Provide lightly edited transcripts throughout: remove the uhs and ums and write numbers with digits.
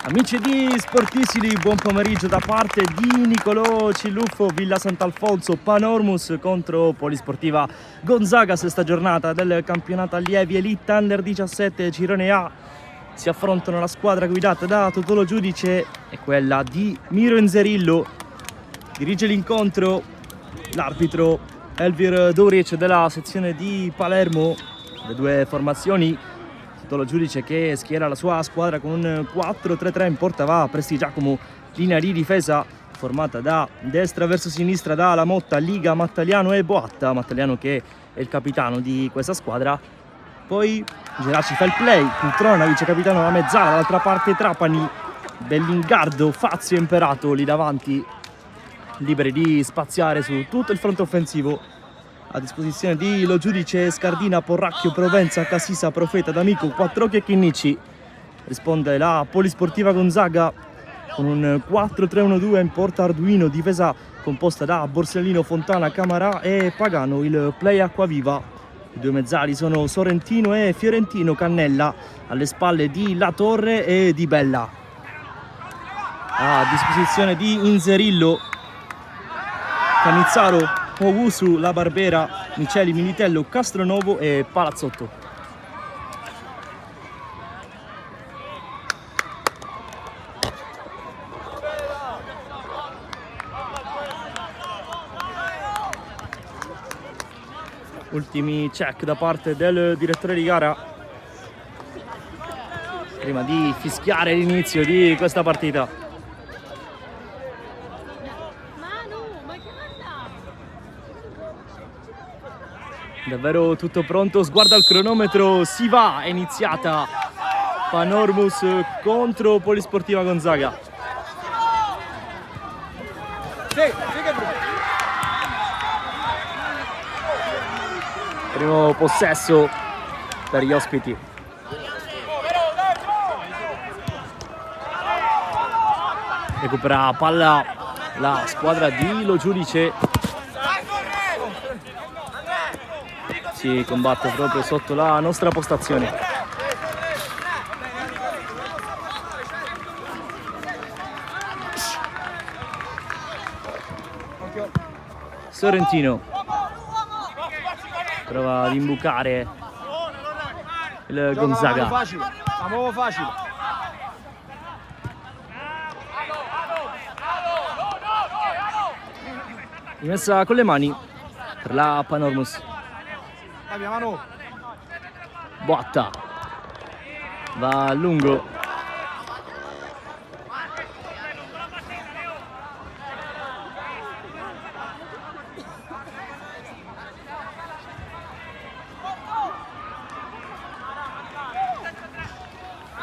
Amici di Sportissimi, buon pomeriggio da parte di Nicolò Ciluffo, Villa Sant'Alfonso, Panormus contro Polisportiva Gonzaga, sesta giornata del campionato allievi Elite Under 17 Girone A. Si affrontano la squadra guidata da Totolo Giudice e quella di Miro Inzerillo. Dirige l'incontro l'arbitro Elvir Doric della sezione di Palermo. Le due formazioni: Totolo Giudice che schiera la sua squadra con un 4-3-3, in porta va Presti Giacomo, linea di difesa formata da destra verso sinistra da Lamotta, Liga, Mattaliano e Boatta. Mattaliano che è il capitano di questa squadra. Poi Geraci fa il play, Cutrona, vice capitano alla mezzala, dall'altra parte Trapani, Bellingardo, Fazio e Imperato lì davanti, liberi di spaziare su tutto il fronte offensivo. A disposizione di Lo Giudice, Scardina, Porracchio, Provenza, Casisa, Profeta, D'Amico, Quattrocchi e Chinnici. Risponde la Polisportiva Gonzaga con un 4-3-1-2, in porta Arduino, difesa composta da Borsellino, Fontana, Camarà e Pagano. Il play Acquaviva. I due mezzali sono Sorrentino e Fiorentino, Cannella alle spalle di La Torre e Di Bella. A disposizione di Inzerillo, Canizzaro, Owusu, La Barbera, Miceli, Militello, Castronovo e Palazzotto. Ultimi check da parte del direttore di gara prima di fischiare l'inizio di questa partita. Davvero tutto pronto, sguarda al cronometro, si va, è iniziata Panormus contro Polisportiva Gonzaga. Primo possesso per gli ospiti. Recupera palla la squadra di Lo Giudice. Si combatte proprio sotto la nostra postazione. Sorrentino prova ad imbucare il Gonzaga. Facile. Rimessa con le mani per la Panormus. Boatta va a lungo.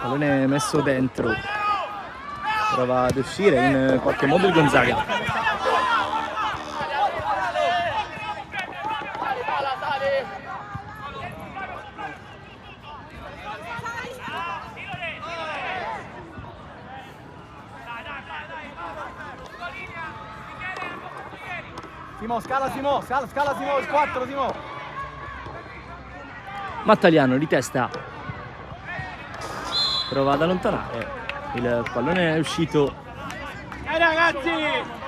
Pallone messo dentro, prova ad uscire in qualche modo il Gonzaga. Scala Simo, il 4 Simo. Mattaliano di testa prova ad allontanare, il pallone è uscito. Ragazzi!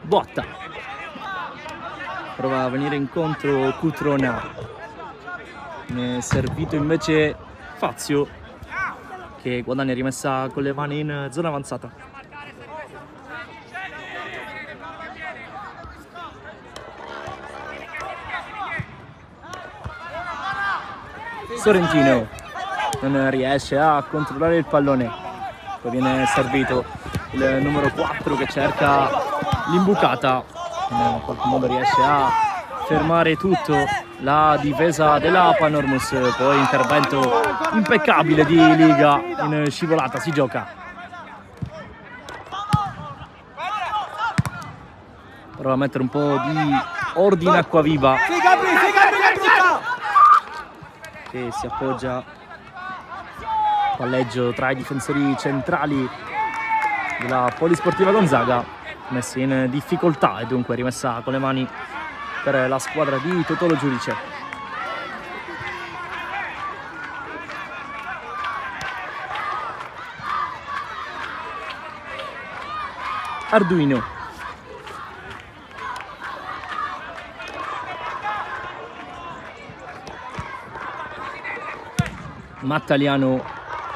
Boatta prova a venire incontro Cutrona, ne è servito invece Fazio che guadagna rimessa con le mani in zona avanzata. Sorrentino non riesce a controllare il pallone, poi viene servito il numero 4 che cerca l'imbucata, in qualche modo riesce a fermare tutto la difesa della Panormus. Poi intervento impeccabile di Liga, in scivolata si gioca. Prova a mettere un po' di ordina Acquaviva Sì, Gabri, che brutta! che si appoggia. Palleggio tra i difensori centrali della Polisportiva Gonzaga, messi in difficoltà e dunque rimessa con le mani per la squadra di Totò Giudice. Arduino. Mattaliano,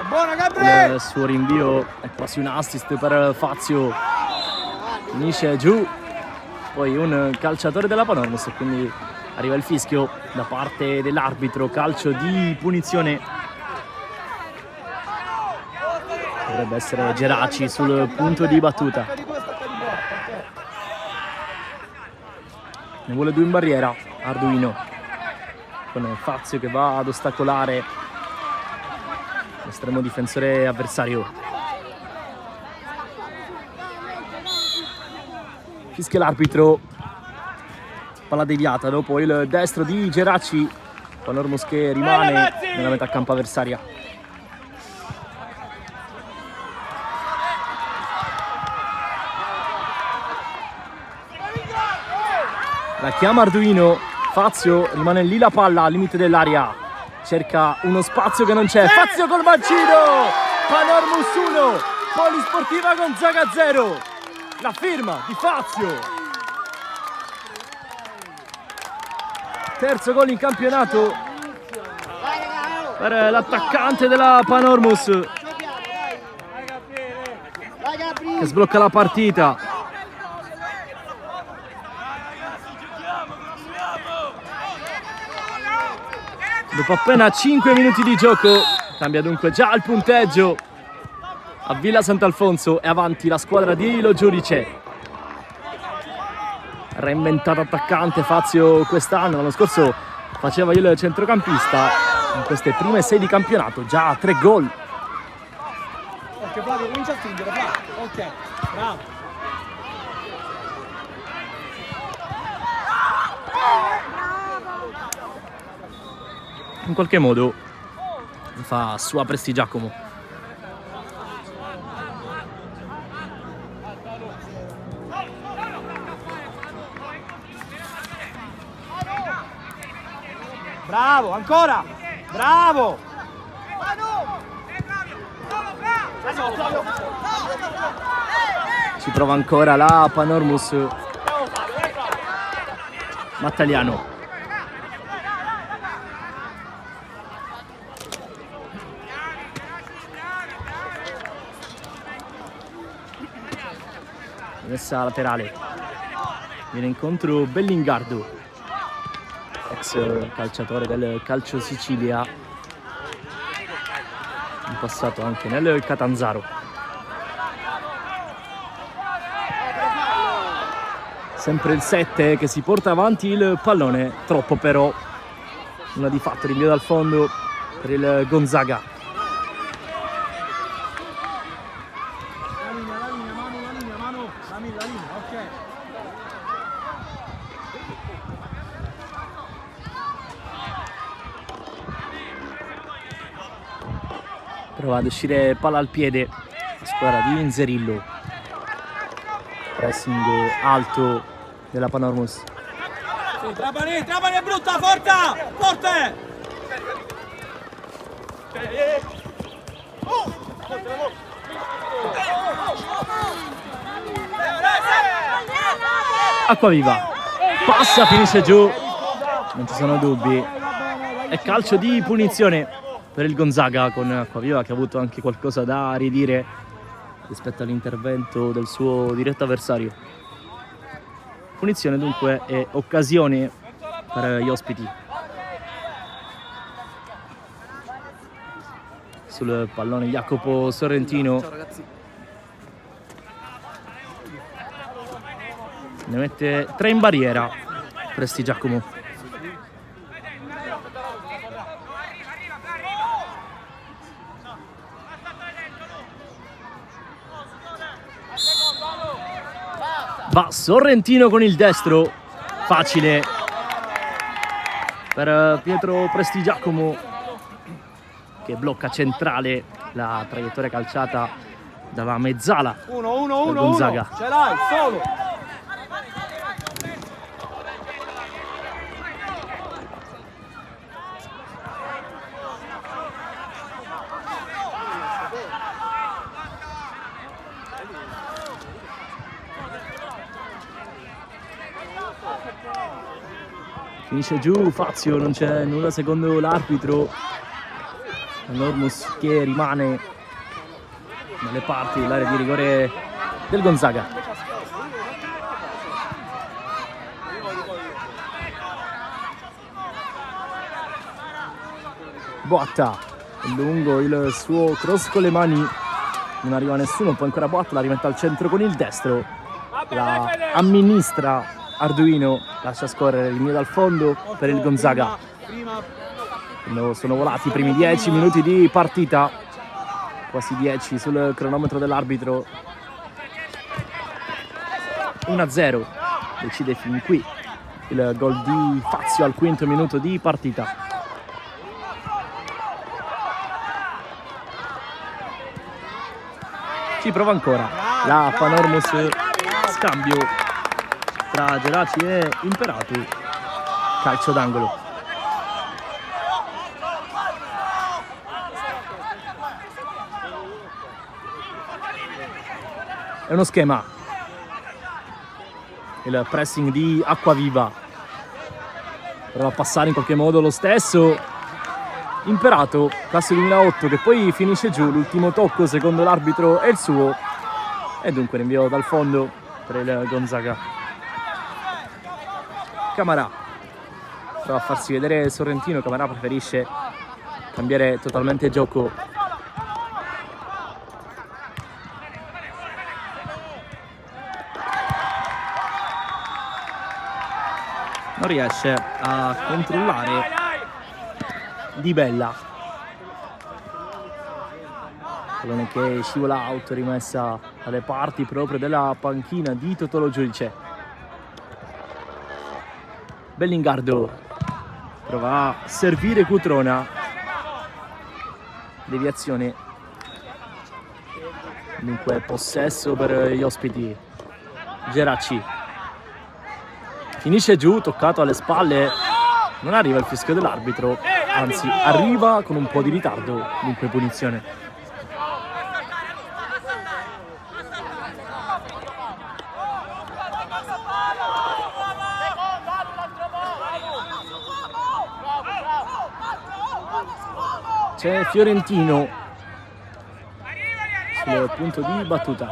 Buona Gabri! il suo rinvio è quasi un assist per Fazio, finisce giù, poi un calciatore della Panormus e quindi arriva il fischio da parte dell'arbitro, calcio di punizione. Dovrebbe essere Geraci sul punto di battuta. Ne vuole due in barriera Arduino, con Fazio che va ad ostacolare l'estremo difensore avversario. Fischia l'arbitro, palla deviata dopo il destro di Geraci, Panormus che rimane nella metà campo avversaria. La chiama Arduino, Fazio rimane lì la palla al limite dell'area, cerca uno spazio che non c'è, Fazio col mancino, Panormus 1, Polisportiva Gonzaga 0, la firma di Fazio. Terzo gol in campionato per l'attaccante della Panormus che sblocca la partita. Dopo appena 5 minuti di gioco cambia dunque già il punteggio a Villa Sant'Alfonso e avanti la squadra di Lo Giudice. Reinventato attaccante Fazio quest'anno, l'anno scorso faceva il centrocampista, in queste prime 6 di campionato già 3 gol. Ok Flavio, comincia a spingere, Flavio. Ok, bravo. In qualche modo fa sua Prestigiacomo. Bravo, ancora! Bravo! Ci prova ancora la Panormus. Mattaliano. Messa laterale, viene incontro Bellingardo, ex calciatore del Calcio Sicilia, in passato anche nel Catanzaro. Sempre il 7 che si porta avanti il pallone, troppo però, una di fatto, rinvio dal fondo per il Gonzaga. La linea, ok. Prova ad uscire palla al piede la squadra di Inzerillo. Pressing alto della Panormus. Sì, Trapani è brutta, forte! Forte! Acquaviva passa, finisce giù, non ci sono dubbi, è calcio di punizione per il Gonzaga, con Acquaviva che ha avuto anche qualcosa da ridire rispetto all'intervento del suo diretto avversario. Punizione dunque e occasione per gli ospiti. Sul pallone Jacopo Sorrentino. Ciao ragazzi. Ne mette 3 in barriera Prestigiacomo. Va Sorrentino con il destro, Facile per Pietro Prestigiacomo, che blocca centrale la traiettoria calciata dalla mezzala del Gonzaga. Ce l'hai, solo. Finisce giù Fazio, non c'è nulla secondo l'arbitro. Panormus che rimane dalle parti dell'area di rigore del Gonzaga. Boatta, lungo il suo cross con le mani, non arriva nessuno, poi ancora Boatta la rimette al centro con il destro, la amministra Arduino, lascia scorrere il mio dal fondo per il Gonzaga. Sono volati i primi 10 minuti di partita, quasi 10 sul cronometro dell'arbitro. 1-0, decide fin qui il gol di Fazio al quinto minuto di partita. Ci prova ancora la Panormus, scambio tra Geraci e Imperato, calcio d'angolo. È uno schema, il pressing di Acquaviva, prova a passare in qualche modo lo stesso Imperato, classe 2008, che poi finisce giù. L'ultimo tocco secondo l'arbitro è il suo, e dunque rinvio dal fondo per il Gonzaga. Camarà prova a farsi vedere Sorrentino. Camarà preferisce cambiare totalmente gioco. Non riesce a controllare Di Bella, pallone che scivola out, rimessa alle parti proprio della panchina di Totolo Giudice. Bellingardo prova a servire Cutrona, deviazione, dunque possesso per gli ospiti. Geraci finisce giù, toccato alle spalle, non arriva il fischio dell'arbitro, anzi arriva con un po' di ritardo, dunque punizione. C'è Fiorentino sul punto di battuta.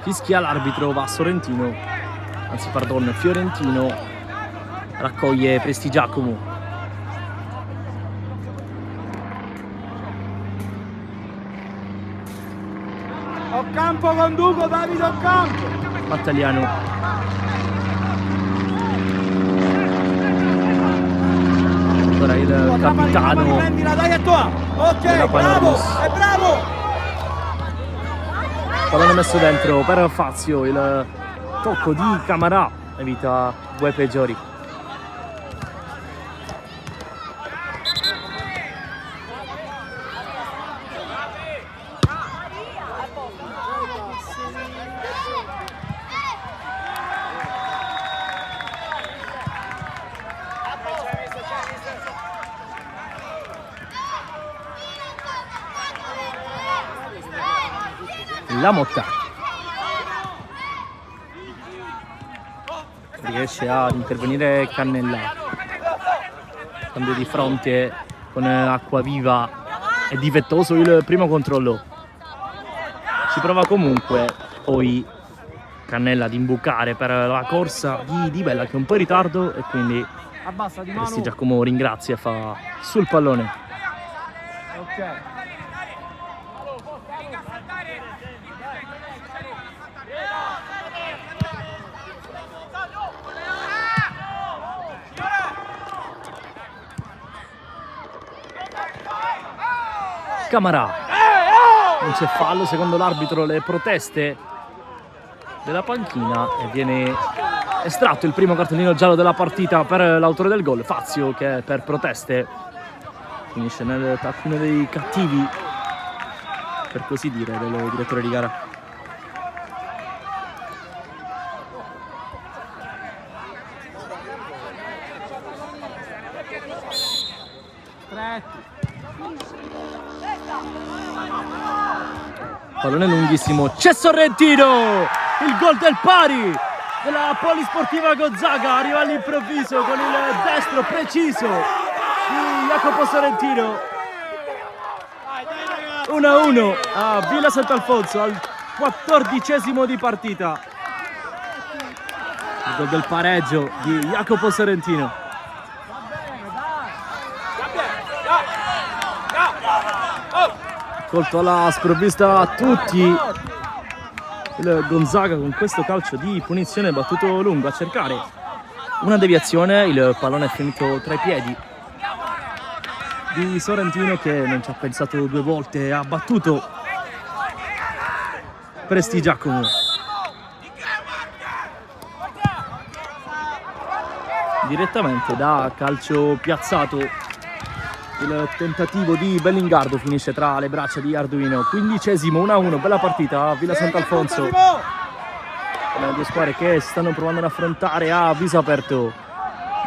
Fischia l'arbitro, va Sorrentino, anzi pardon, Fiorentino raccoglie Prestigiacomo. Ocampo conduco, Davide Ocampo. Battagliano. Ora il capitano della Panormus. Bravo! Pallone messo dentro per Fazio, il tocco di Camarà evita due peggiori. La Motta riesce ad intervenire Cannella, quando di fronte con Acquaviva è difettoso il primo controllo. Ci prova comunque poi Cannella ad imbucare per la corsa di Bella, che è un po' in ritardo, e quindi Prestigiacomo ringrazia e fa sul pallone. Ok. Camarà, non c'è fallo secondo l'arbitro, le proteste della panchina e viene estratto il primo cartellino giallo della partita per l'autore del gol, Fazio, che per proteste finisce nel taccuino dei cattivi, per così dire, del direttore di gara. Pallone lunghissimo, c'è Sorrentino, il gol del pari della Polisportiva Gonzaga, arriva all'improvviso con il destro preciso di Jacopo Sorrentino. 1-1 a Villa Sant'Alfonso al 14° di partita. Il gol del pareggio di Jacopo Sorrentino. Colto alla sprovvista a tutti il Gonzaga con questo calcio di punizione battuto lungo a cercare una deviazione. Il pallone è finito tra i piedi di Sorrentino, che non ci ha pensato due volte, ha battuto Presti Giacomo. Direttamente da calcio piazzato il tentativo di Bellingardo finisce tra le braccia di Arduino. 15°, 1-1, bella partita a Villa Sant'Alfonso. Le due squadre che si stanno provando ad affrontare a viso aperto.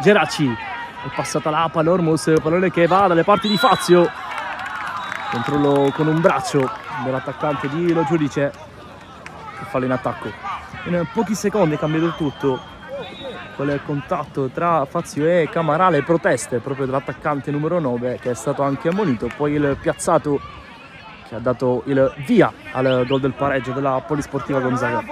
Geraci è passata la Panormus, pallone che va dalle parti di Fazio. Controllo con un braccio dell'attaccante di Lo Giudice, che fallo in attacco. In pochi secondi è cambiato tutto. Quel contatto tra Fazio e Camarale, proteste proprio dell'attaccante numero 9, che è stato anche ammonito. Poi il piazzato che ha dato il via al gol del pareggio della Polisportiva Gonzaga.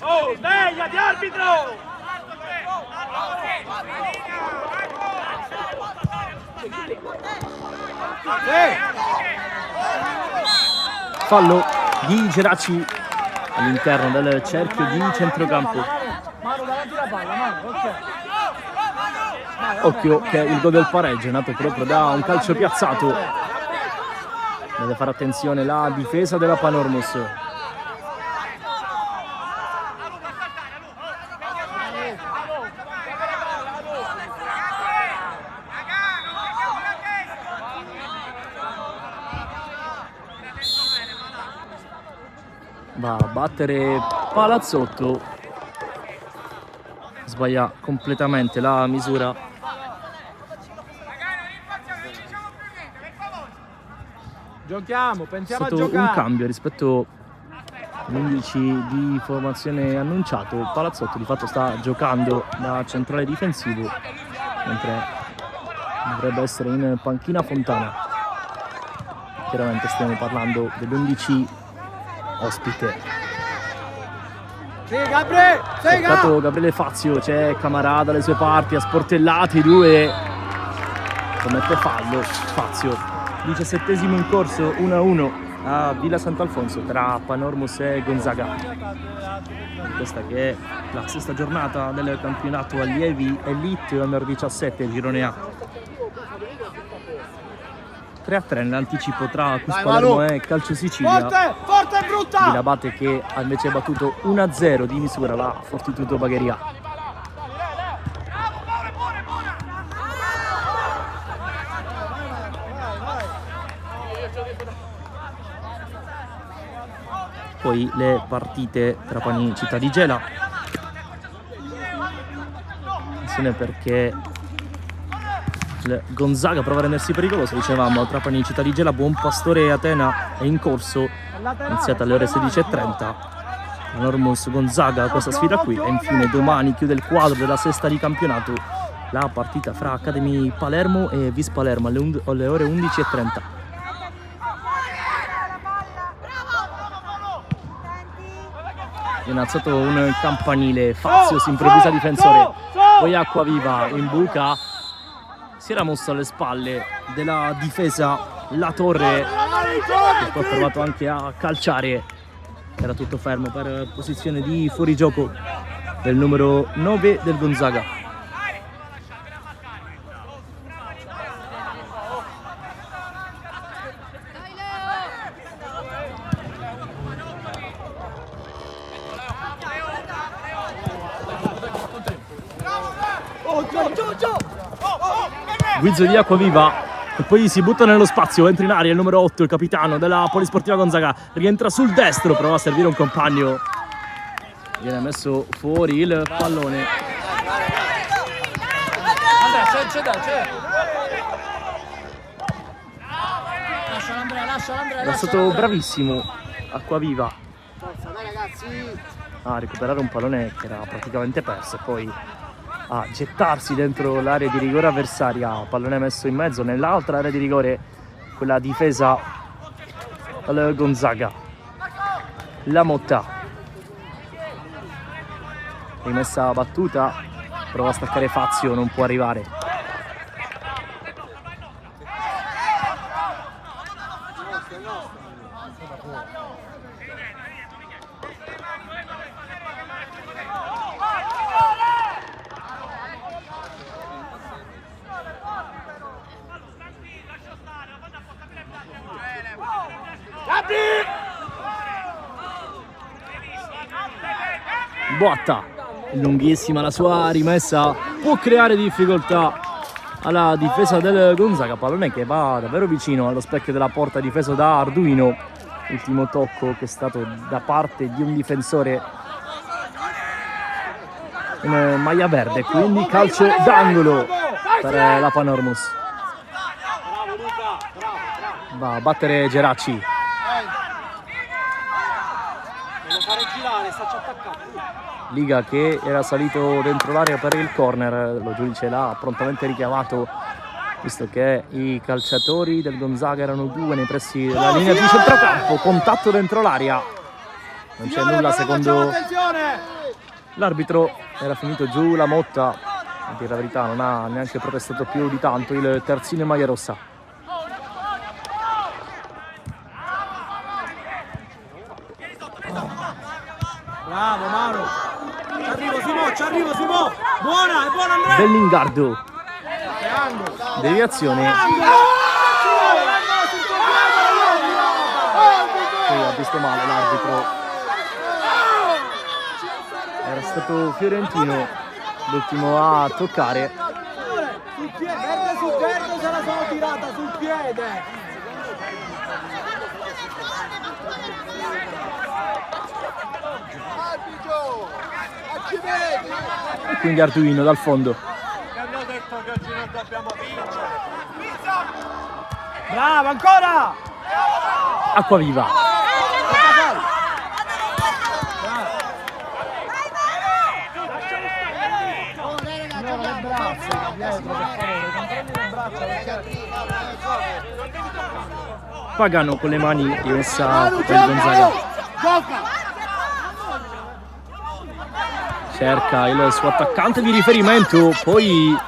Oh, svegliati arbitro! Fallo di Geraci all'interno del cerchio di centrocampo. Occhio che il gol del pareggio è nato proprio da un calcio piazzato. Deve fare attenzione la difesa della Panormus. Va a battere Palazzotto, sbaglia completamente la misura. Giochiamo, pensiamo È a stato giocare. un cambio rispetto all'11 di formazione annunciato. Palazzotto di fatto sta giocando da centrale difensivo, mentre dovrebbe essere in panchina Fontana. Chiaramente stiamo parlando dell'11 ospite. Sì, Gabriele! Cercato Gabriele Fazio, c'è Camarà dalle sue parti, ha sportellato i due, commette fallo Fazio. 17° in corso, 1-1 a Villa Sant'Alfonso tra Panormus e Gonzaga. Questa che è la sesta giornata del campionato allievi Elite Under 17 girone A. 3-3 nell'anticipo tra Cus Palermo e Calcio Sicilia. Forte, forte e brutta! Vilabate che ha invece battuto 1-0 di misura la Fortitudo Bagheria. Poi le partite Trapani Città di Gela. Attenzione perché il Gonzaga prova a rendersi pericoloso, dicevamo. Trapani Città di Gela, Buon Pastore e Atena è in corso, iniziata alle ore 16:30. Panormus Gonzaga, questa sfida qui, e infine domani chiude il quadro della sesta di campionato la partita fra Academy Palermo e Vis Palermo alle ore 11:30. Viene alzato un campanile, Fazio si improvvisa difensore, poi Acquaviva in buca, si era mosso alle spalle della difesa La Torre, che poi ha provato anche a calciare, era tutto fermo per posizione di fuorigioco. del numero 9 del Gonzaga. Guizzo di Acquaviva e poi si butta nello spazio, entra in aria il numero 8, il capitano della Polisportiva Gonzaga, rientra sul destro, prova a servire un compagno, viene messo fuori il pallone. C'è. Lascia Andrea. È stato bravissimo Acquaviva Forza, dai ragazzi. a recuperare un pallone che era praticamente perso e poi a gettarsi dentro l'area di rigore avversaria, pallone messo in mezzo nell'altra area di rigore, quella difesa dal Gonzaga. La Motta, rimessa battuta, prova a staccare Fazio, non può arrivare. Boatta, lunghissima la sua rimessa, può creare difficoltà alla difesa del Gonzaga, pallone che va davvero vicino allo specchio della porta, difeso da Arduino. Ultimo tocco che è stato da parte di un difensore in maglia verde, quindi calcio d'angolo per la Panormus. Va a battere Geraci. Devo fare girare, stacci attaccando. Liga che era salito dentro l'area per il corner, lo giudice l'ha prontamente richiamato, visto che i calciatori del Gonzaga erano due nei pressi della linea di centrocampo. Contatto dentro l'area, non c'è nulla secondo l'arbitro, era finito giù la Motta, a dire la verità non ha neanche protestato più di tanto il terzino in maglia rossa. Bravo Mauro. Ci arrivo Simo. Buona Andrea. Bellingardo, deviazione, poi ha visto male l'arbitro, era stato Fiorentino l'ultimo a toccare. Sul piede, verde sul verde, se la sono tirata sul piede. E quindi Arduino dal fondo. Abbiamo detto che oggi non dobbiamo vincere. Bravo ancora. Acquaviva, Pagano con le mani, rimessa per Gonzaga. Cerca il suo attaccante di riferimento, poi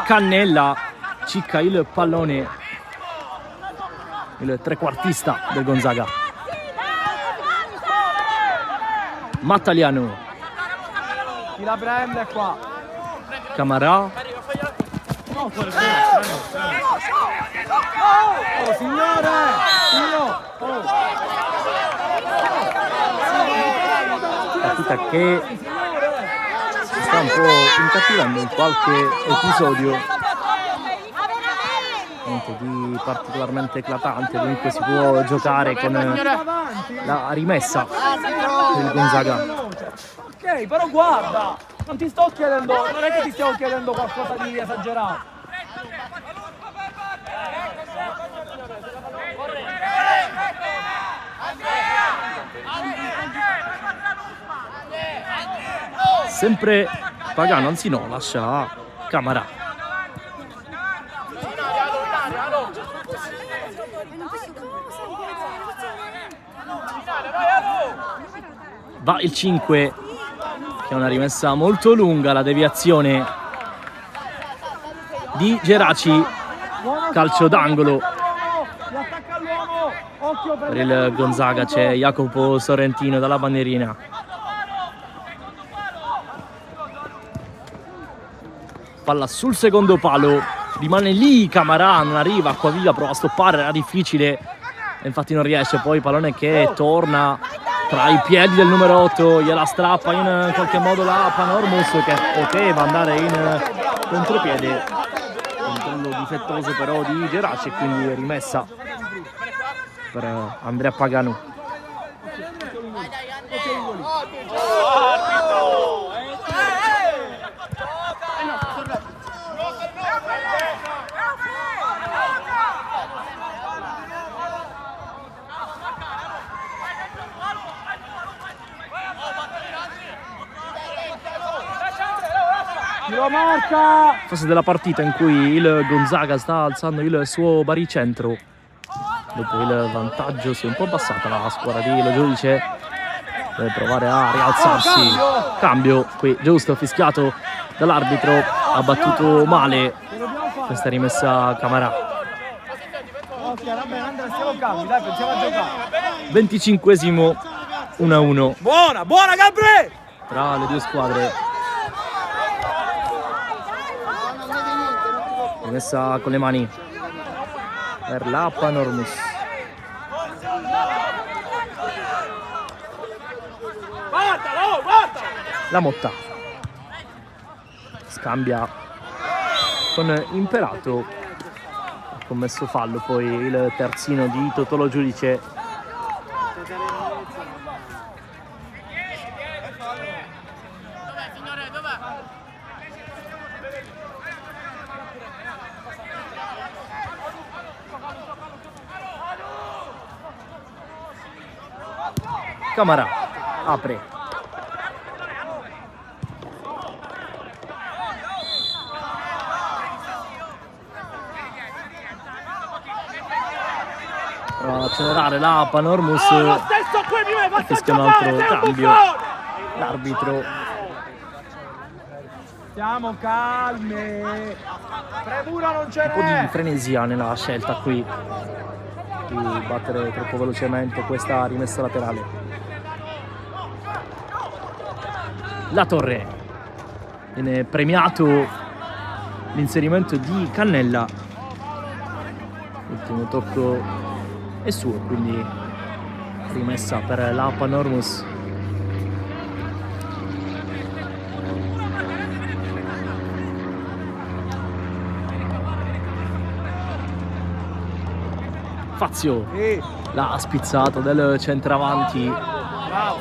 Cannella cicca il pallone, il trequartista del Gonzaga. Mattaliano, Chi la prende qua? Camarà, Oh signore! partita che si sta un po' incattivando in qualche episodio di particolarmente eclatante, dunque si può giocare con la rimessa del Gonzaga. Ok, però guarda, non ti sto chiedendo, non è che ti stiamo chiedendo qualcosa di esagerato. Sempre Pagano, anzi no, lascia Camarà. Va il 5, che è una rimessa molto lunga, la deviazione di Geraci, calcio d'angolo. Per il Gonzaga c'è Jacopo Sorrentino dalla bandierina. palla sul secondo palo, rimane lì Camarà, non arriva, Acquaviva prova a stoppare, era difficile e infatti non riesce. Poi pallone che torna tra i piedi del numero 8, gliela strappa in qualche modo la Panormus, che poteva andare in contropiede, controllo difettoso però di Geraci, e quindi rimessa per Andrea Pagano. Lo marca! Fase della partita in cui il Gonzaga sta alzando il suo baricentro. Dopo il vantaggio si è un po' abbassata la squadra di Lo Giudice, deve provare a rialzarsi. Cambio qui, giusto, fischiato dall'arbitro, ha battuto male questa rimessa Camarà. Ok, va bene, Andrea, stiamo calmi, dai, pensiamo a giocare. 25esimo, 1-1 Buona, buona Gabri! tra le due squadre. Rimessa con le mani per la Panormus. La Motta scambia con Imperato, ha commesso fallo poi il terzino di Totolo Giudice. Camarà apre. Prova ad accelerare la Panormus. Fischia un altro cambio. L'arbitro. Stiamo calmi. Premura non ce Un po' di n'è. frenesia nella scelta qui di battere troppo velocemente questa rimessa laterale. La Torre, viene premiato l'inserimento di Cannella, l'ultimo tocco è suo, quindi rimessa per la Panormus. Fazio, la spizzata del centravanti. Bravo.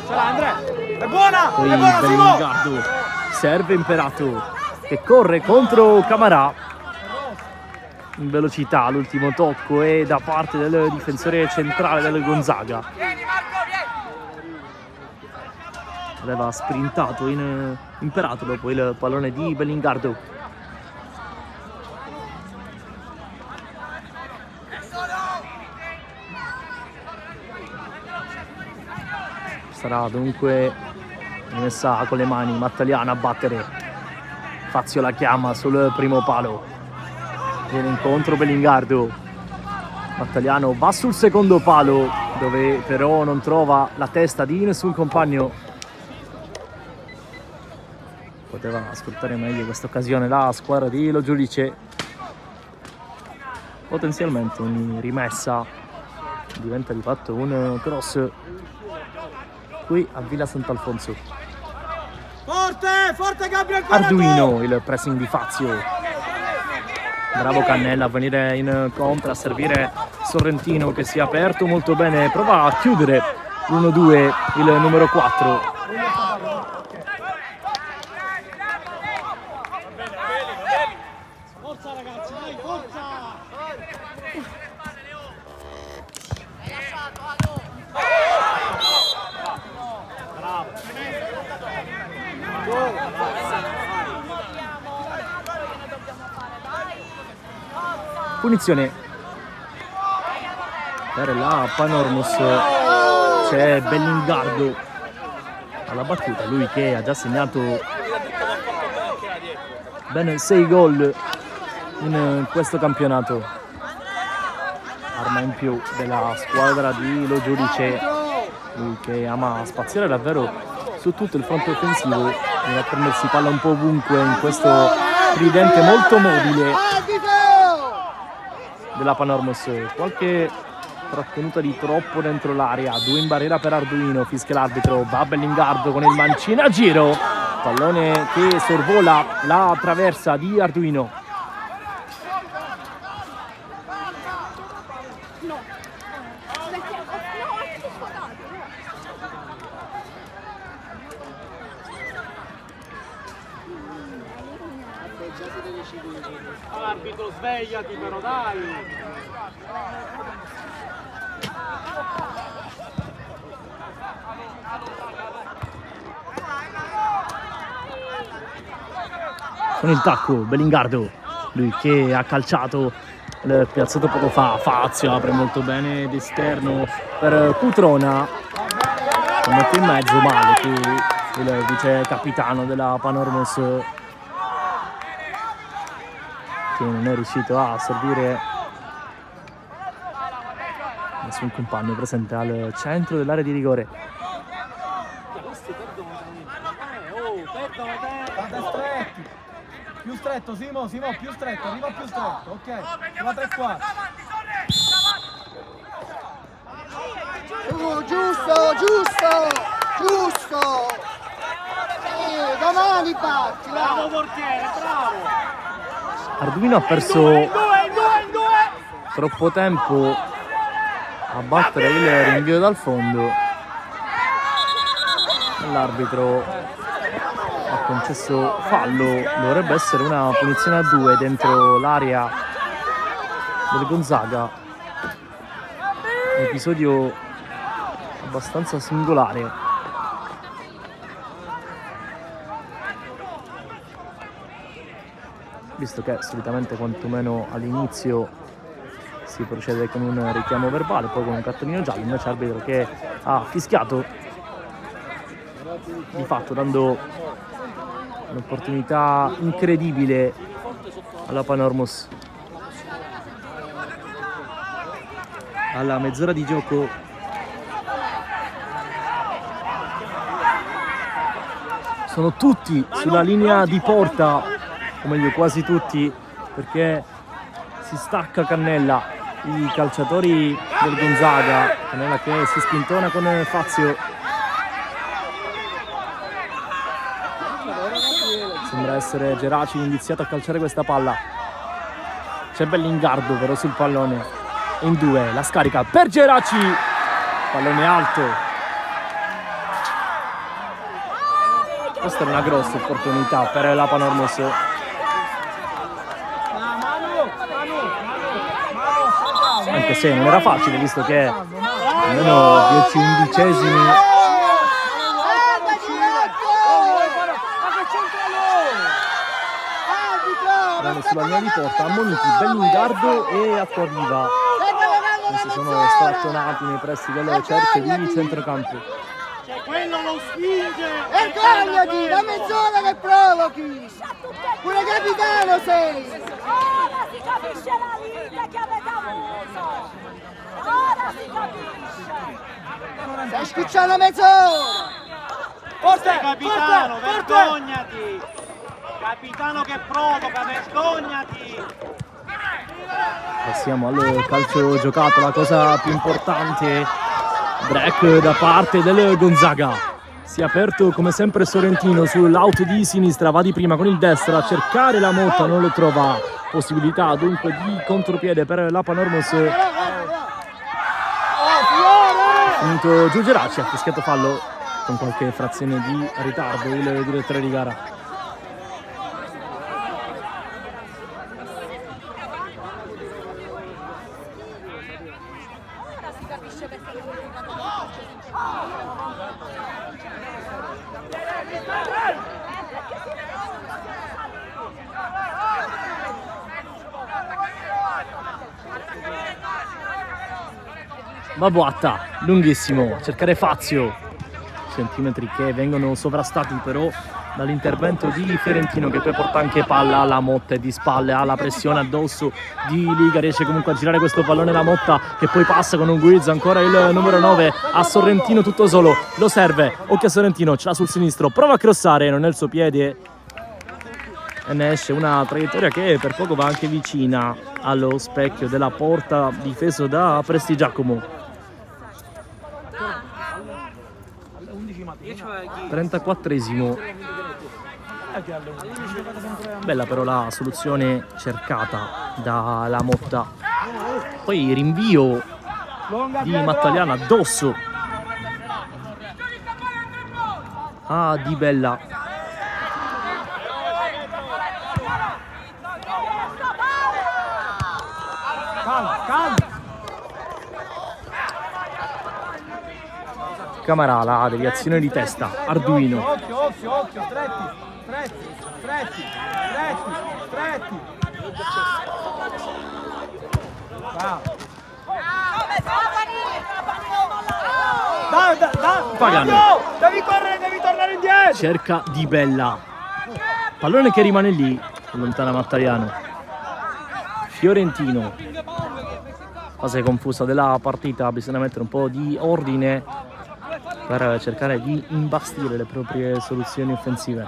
Ce l'ha Andrea. È buona! Poi È buona, Simo! Bellingardo, serve Imperato che corre contro Camarà in velocità. L'ultimo tocco è da parte del difensore centrale del Gonzaga. Aveva sprintato in Imperato dopo il pallone di Bellingardo. Sarà dunque rimessa con le mani Mattaliana a battere. Fazio la chiama sul primo palo, viene incontro Bellingardo. Mattaliano va sul secondo palo, dove però non trova la testa di nessun compagno. Poteva sfruttare meglio questa occasione la squadra di Lo Giudice. Potenzialmente ogni rimessa diventa di fatto un cross qui a Villa Sant'Alfonso. Forte, forte Gabriel! Arduino, il pressing di Fazio. Bravo Cannella a venire in contra, a servire Sorrentino che si è aperto molto bene. Prova a chiudere l'1-2 il numero 4. Forza ragazzi, dai, forza! Punizione per la Panormus. C'è Bellingardo alla battuta, lui che ha già segnato ben 6 gol in questo campionato. Arma in più della squadra di Lo Giudice. lui che ama spaziare davvero su tutto il fronte offensivo e a prendersi palla un po' ovunque in questo tridente molto mobile della Panormos. Qualche trattenuta di troppo dentro l'area, 2 in barriera per Arduino, fischia l'arbitro, va Bellingardo con il mancino a giro, pallone che sorvola la traversa di Arduino. Arbitro, svegliati però, dai! Con il tacco Bellingardo, lui che ha calciato il piazzato poco fa, Fazio apre molto bene d'esterno per Cutrona, lo mette in mezzo male qui il vice capitano della Panormos, che non è riuscito a servire nessun compagno presente al centro dell'area di rigore. Più stretto, Simo, più stretto, arriva più stretto, ok, arriva 3 quarti. Giusto! Domani batti, Bravo portiere, bravo! Arduino ha perso troppo tempo a battere il rinvio dal fondo. L'arbitro ha concesso fallo, dovrebbe essere una punizione a 2 dentro l'area del Gonzaga. Episodio abbastanza singolare. Visto che solitamente quantomeno all'inizio si procede con un richiamo verbale, poi con un cartellino giallo, invece arbitro che ha fischiato di fatto dando un'opportunità incredibile alla Panormos. Alla mezz'ora di gioco sono tutti sulla linea di porta, o meglio quasi tutti, perché si stacca Cannella, i calciatori del Gonzaga, Cannella che si spintona con Fazio. Sembra essere Geraci indiziato a calciare questa palla. C'è Bellingardo però sul pallone, in 2, la scarica per Geraci, pallone alto. Questa è una grossa opportunità per la Panormos. Anche se non era facile, visto che almeno 10-11esimi erano sulla linea di porta, ammoniti Bellingardo e Acquaviva. Questi sono strattonati nei pressi del cerchio di centrocampo. Quello lo spinge! Vergognati, da mezz'ora che provochi! Pure capitano sei! Ora si capisce la lite che avete avuto! Ora si capisce! Stai scicciando mezz'ora! Forte, capitano, vergognati! Capitano che provoca, vergognati! Passiamo al calcio giocato, la cosa più importante. Break da parte del Gonzaga. Si è aperto come sempre Sorrentino sull'out di sinistra, va di prima con il destro a cercare la Motta, non lo trova. Possibilità dunque di contropiede per la Panormos. Finito giù Geraci, ha fischiato fallo con qualche frazione di ritardo il direttore di gara. Baboatta, lunghissimo, a cercare Fazio. Centimetri che vengono sovrastati però dall'intervento di Fiorentino, che poi porta anche palla alla Motta e di spalle ha la pressione addosso di Liga, riesce comunque a girare questo pallone la Motta, che poi passa con un guizzo, ancora il numero 9 a Sorrentino tutto solo, lo serve, occhio a Sorrentino, ce l'ha sul sinistro, prova a crossare, non è il suo piede e ne esce una traiettoria che per poco va anche vicina allo specchio della porta, difeso da Prestigiacomo. 34esimo. Bella però la soluzione cercata dalla Motta. Poi rinvio di Mattaliana addosso a Di Bella. Camarà, la deviazione di testa, Arduino. Occhio, stretti. Dai. Pagano. Devi correre, devi tornare indietro. Cerca Di Bella. Pallone che rimane lì, allontana Mattaliano. Fiorentino. Fase confusa della partita, bisogna mettere un po' di ordine per cercare di imbastire le proprie soluzioni offensive.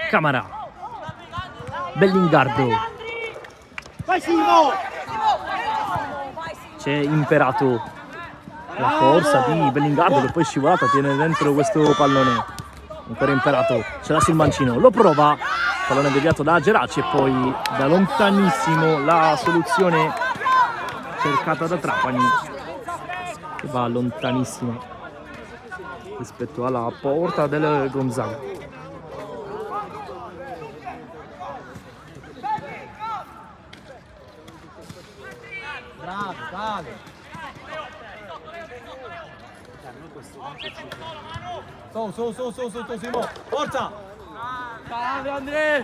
Camara, Bellingardo, Vai Simo! c'è Imperato, la corsa di Bellingardo che poi scivolata, tiene dentro questo pallone. Ancora Imperato, ce l'ha sul mancino, lo prova, pallone deviato da Geraci e poi da lontanissimo la soluzione cercata da Trapani, che va lontanissima rispetto alla porta del Gonzaga. Bravo, dale. Su, Simo. Forza. Bravo, Andrea.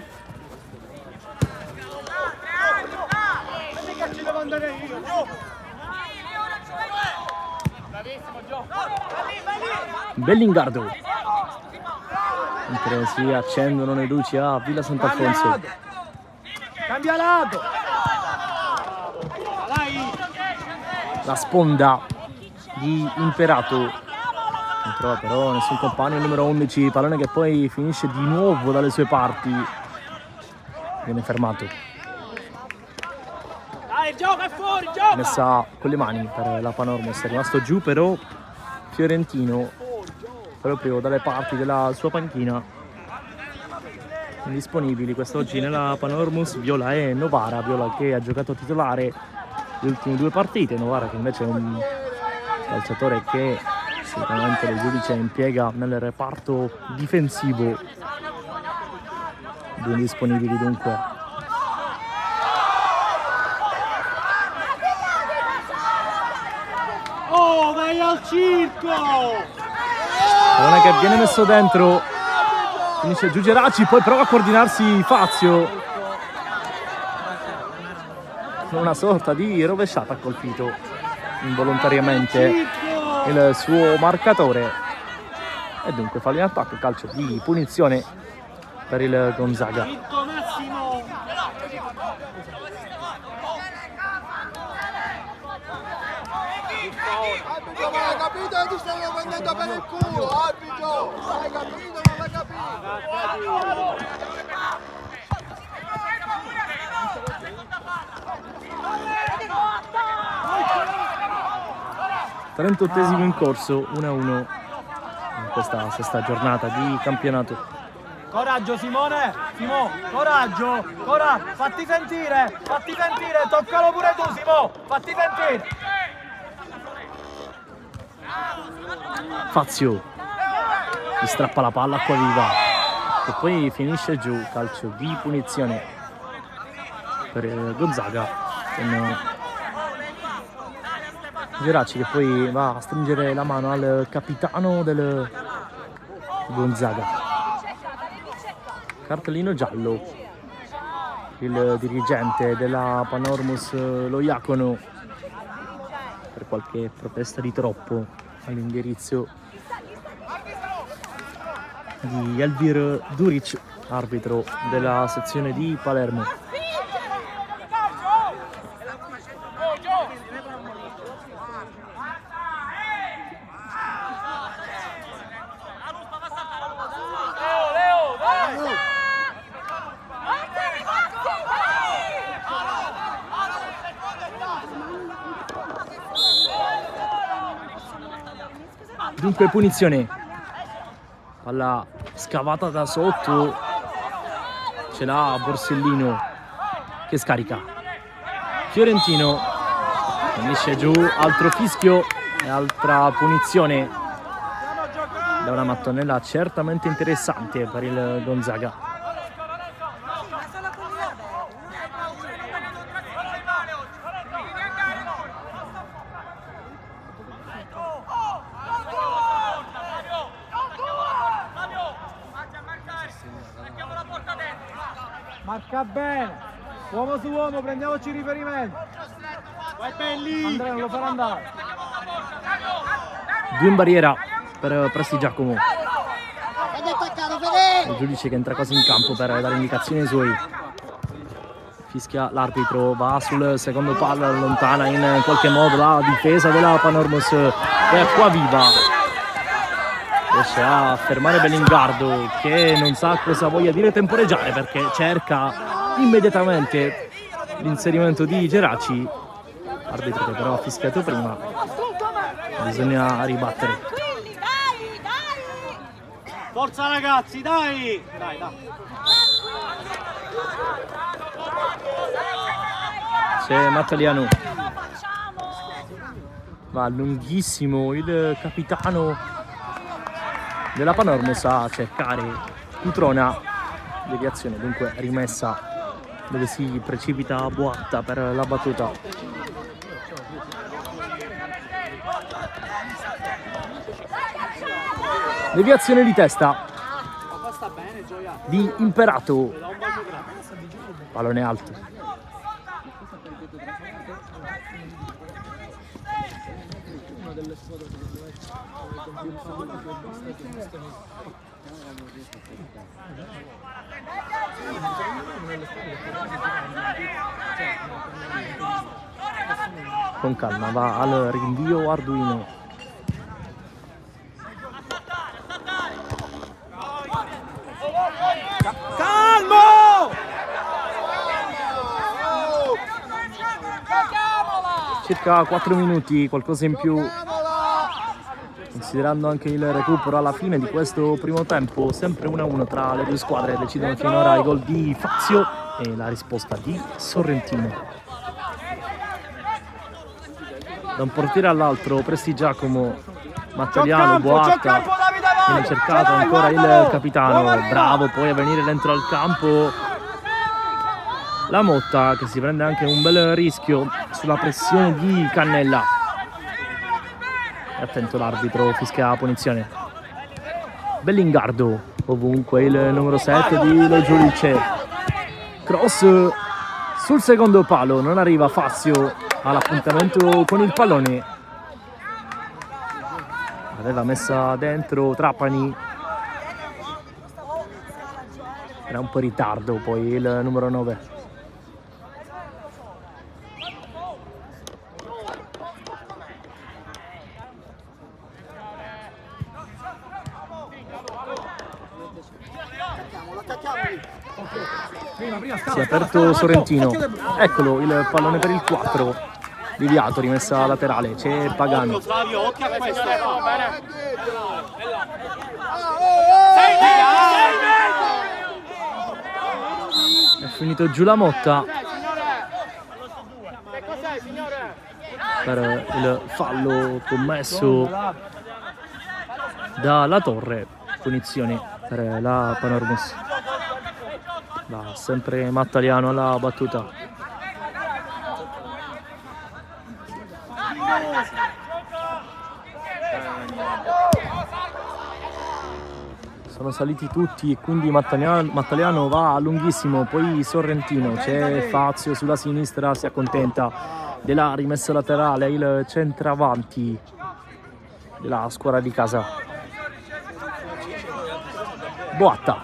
Che ci devo andare io. Bellingardo, mentre si accendono le luci a Villa Sant'Alfonso. Cambia lato. La sponda di Imperato, non trova però nessun compagno, il numero 11, pallone che poi finisce di nuovo dalle sue parti, viene fermato. Dai, gioca fuori, gioca! Messa con le mani per la Panormus, è rimasto giù però Fiorentino proprio dalle parti della sua panchina. Indisponibili quest'oggi nella Panormus Viola e Novara, Viola che ha giocato titolare le ultime due partite, Novara che invece è un calciatore che sicuramente il giudice impiega nel reparto difensivo. Due indisponibili dunque. Oh, vai al circo! Pallone che viene messo dentro, finisce giù Geraci, poi prova a coordinarsi Fazio. Una sorta di rovesciata ha colpito involontariamente il suo marcatore e dunque fallo in attacco, calcio di punizione per il Gonzaga. Arbitro, ma hai capito che ti stanno prendendo per il culo, arbitro? Hai capito, non l'hai capito? 38esimo in corso, 1-1 in questa sesta giornata di campionato. Coraggio Simone, Simo, coraggio, fatti sentire, toccalo pure tu Simo, fatti sentire. Fazio si strappa la palla acqua viva e poi finisce giù, calcio di punizione per il Gonzaga con Geraci che poi va a stringere la mano al capitano del Gonzaga. Cartellino giallo il dirigente della Panormus Lojakono per qualche protesta di troppo all'indirizzo di Elvir Duric, arbitro della sezione di Palermo. Dunque punizione, palla scavata da sotto, ce l'ha Borsellino che scarica, Fiorentino finisce giù, altro fischio e altra punizione da una mattonella certamente interessante per il Gonzaga. Marca bene, uomo su uomo, prendiamoci riferimento. Vai belli! Andrea non lo farà andare. Due in barriera per Prestigiacomo. Il giudice che entra quasi in campo per dare indicazioni ai suoi. Fischia l'arbitro, va sul secondo palo, allontana in qualche modo la difesa della Panormus che è qua viva. Riesce a fermare Bellingardo che non sa cosa voglia dire temporeggiare perché cerca immediatamente l'inserimento di Geraci. Arbitro che però ha fischiato prima. Bisogna ribattere. Forza ragazzi, dai! Dai. C'è Mattaliano. Va lunghissimo il capitano della Panormus a cercare Cutrona. Deviazione dunque rimessa dove si precipita Boatta per la battuta. Deviazione di testa di Imperato, pallone alto. Con calma va al rinvio Arduino. Calmo! Circa 4 minuti, qualcosa in più, considerando anche il recupero alla fine di questo primo tempo. Sempre 1-1 tra le due squadre, decidono finora i gol di Fazio e la risposta di Sorrentino. Da un portiere all'altro, Prestigiacomo, Mattaliano, Boatta, viene cercato ancora il capitano, bravo poi a venire dentro al campo la Motta che si prende anche un bel rischio sulla pressione di Cannella. E attento l'arbitro, fischia la punizione. Bellingardo, ovunque il numero 7 di Lo Giudice. Cross sul secondo palo, non arriva Fazio all'appuntamento con il pallone. Aveva messa dentro Trapani. Era un po' in ritardo poi il numero 9. Si è aperto Sorrentino, eccolo il pallone per il 4, deviato, rimessa laterale, c'è Pagano. Flavio, occhio a questo. È finito giù la Motta per il fallo commesso dalla Torre. Punizione per la Panormus. Va sempre Mattaliano alla battuta. sono saliti tutti e quindi Mattaliano va lunghissimo, poi Sorrentino, c'è Fazio sulla sinistra, si accontenta della rimessa laterale, il centravanti della squadra di casa. Boatta,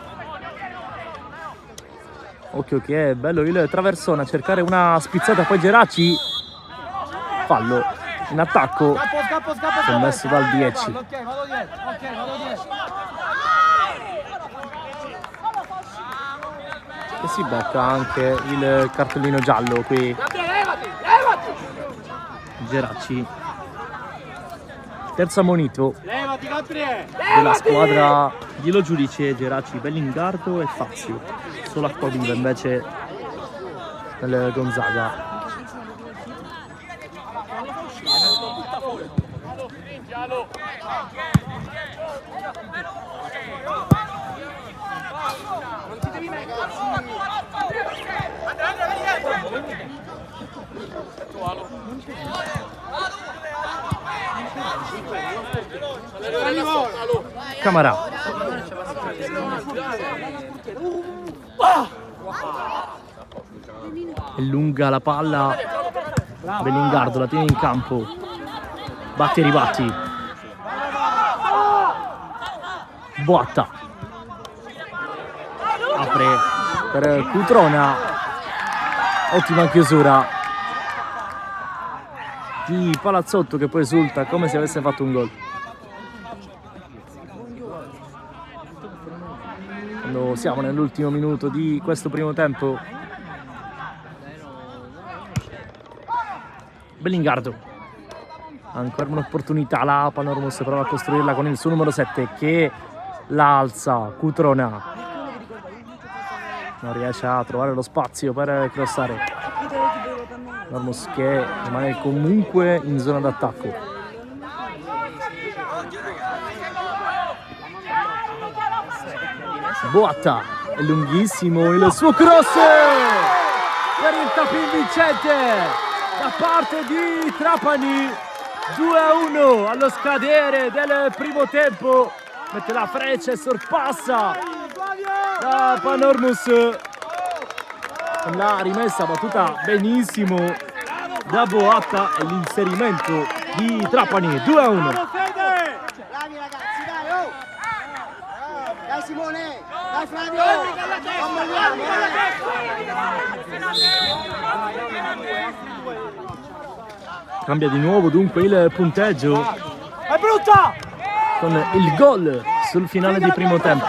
occhio che è bello il traversone a cercare una spizzata, poi Geraci, fallo in attacco, commesso dal 10. Ok, vado dietro. E si becca anche il cartellino giallo qui. Geraci, terzo ammonito della squadra di Lo Giudice. Geraci, Bellingardo e Fazio. Solo acqua viva invece nel Gonzaga. Camarà, è lunga la palla, Bellingardo la tiene in campo, batti e ribatti, Boatta apre per Cutrona, ottima chiusura di Palazzotto che poi esulta come se avesse fatto un gol. Quando siamo nell'ultimo minuto di questo primo tempo, Bellingardo, ancora un'opportunità, la Panormus prova a costruirla con il suo numero 7 che la alza, Cutrona non riesce a trovare lo spazio per crossare, Panormus che rimane comunque in zona d'attacco. Boatta, è lunghissimo il suo cross per il tapin vincente da parte di Trapani. 2-1 allo scadere del primo tempo, mette la freccia e sorpassa la Panormus, la rimessa battuta benissimo da Boatta e l'inserimento di Trapani. 2-1. Bravi ragazzi, dai, oh! Dai Simone! Dai Flavio! Non molliamo, Cambia di nuovo dunque il punteggio È brutta! con il gol sul finale di primo tempo.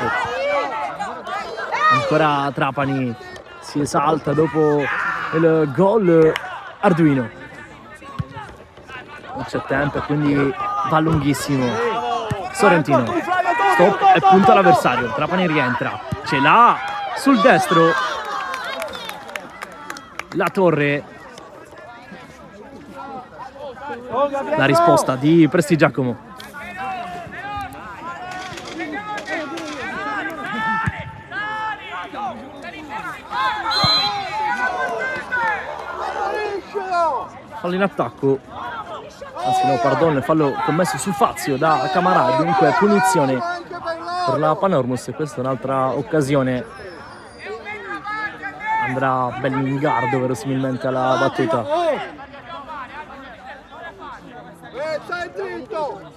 Ancora Trapani si esalta dopo il gol. Arduino, non c'è tempo e quindi va lunghissimo. Sorrentino, stop e punta l'avversario. Trapani rientra, ce l'ha sul destro la Torre. La risposta di Prestigiacomo. Fallo in attacco, anzi no, pardon, fallo commesso su Fazio da Camarà, dunque punizione per la Panormus. E questa è un'altra occasione, andrà Bellingardo verosimilmente alla battuta. Stai dritto!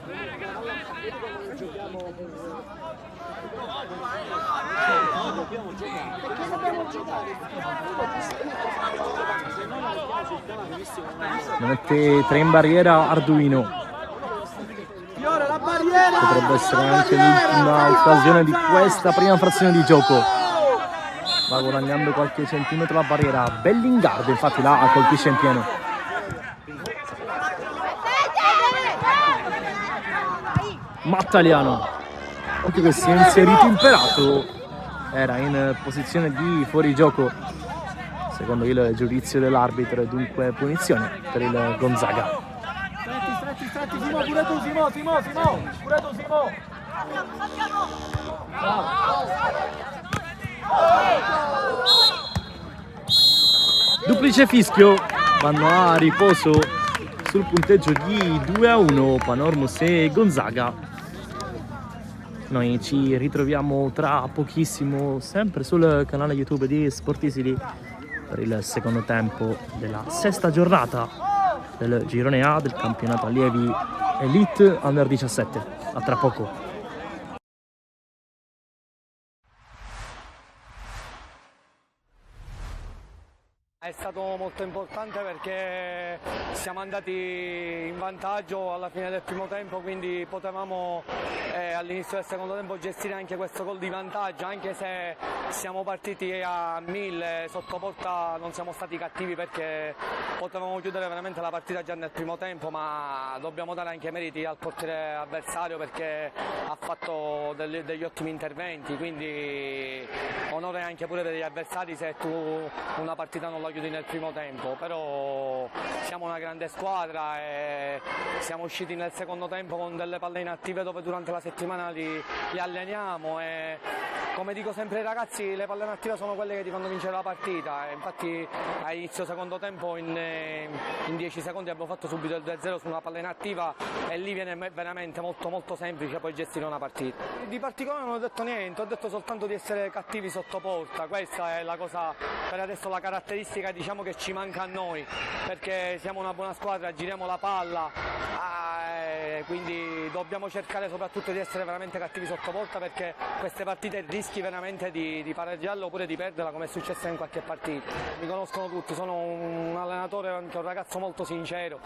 Mette 3 in barriera Arduino. Potrebbe essere anche l'ultima occasione di questa prima frazione di gioco. Va guadagnando qualche centimetro la barriera. Bellingardo infatti la colpisce in pieno. Mattaliano, anche che si è inserito Imperato, era in posizione di fuorigioco secondo il giudizio dell'arbitro, e dunque punizione per il Gonzaga. Stretti, Simo, pure tu, Simo, pure tu, Simo. Duplice fischio, vanno a riposo sul punteggio di 2-1 Panormus e Gonzaga. Noi ci ritroviamo tra pochissimo sempre sul canale YouTube di Sportisili per il secondo tempo della sesta giornata del girone A del campionato allievi Elite Under 17. A tra poco. È stato molto importante perché siamo andati in vantaggio alla fine del primo tempo, quindi potevamo all'inizio del secondo tempo gestire anche questo gol di vantaggio, anche se siamo partiti a 1000 sotto porta. Non siamo stati cattivi perché potevamo chiudere veramente la partita già nel primo tempo, ma dobbiamo dare anche meriti al portiere avversario perché ha fatto degli ottimi interventi, quindi onore anche pure degli avversari se tu una partita non la chiudi nel primo tempo. Però siamo una grande squadra e siamo usciti nel secondo tempo con delle palle inattive dove durante la settimana li alleniamo, e come dico sempre ai ragazzi, le palle inattive sono quelle che ti fanno vincere la partita, e infatti a inizio secondo tempo in 10 secondi abbiamo fatto subito il 2-0 su una palla inattiva, e lì viene veramente molto semplice poi gestire una partita. Di particolare non ho detto niente, ho detto soltanto di essere cattivi sotto porta. Questa è la cosa per adesso, la caratteristica diciamo che ci manca a noi, perché siamo una buona squadra, giriamo la palla, quindi dobbiamo cercare soprattutto di essere veramente cattivi sotto porta, perché queste partite rischi veramente di pareggiarla oppure di perderla, come è successo in qualche partita. Mi conoscono tutti, sono un allenatore, anche un ragazzo molto sincero,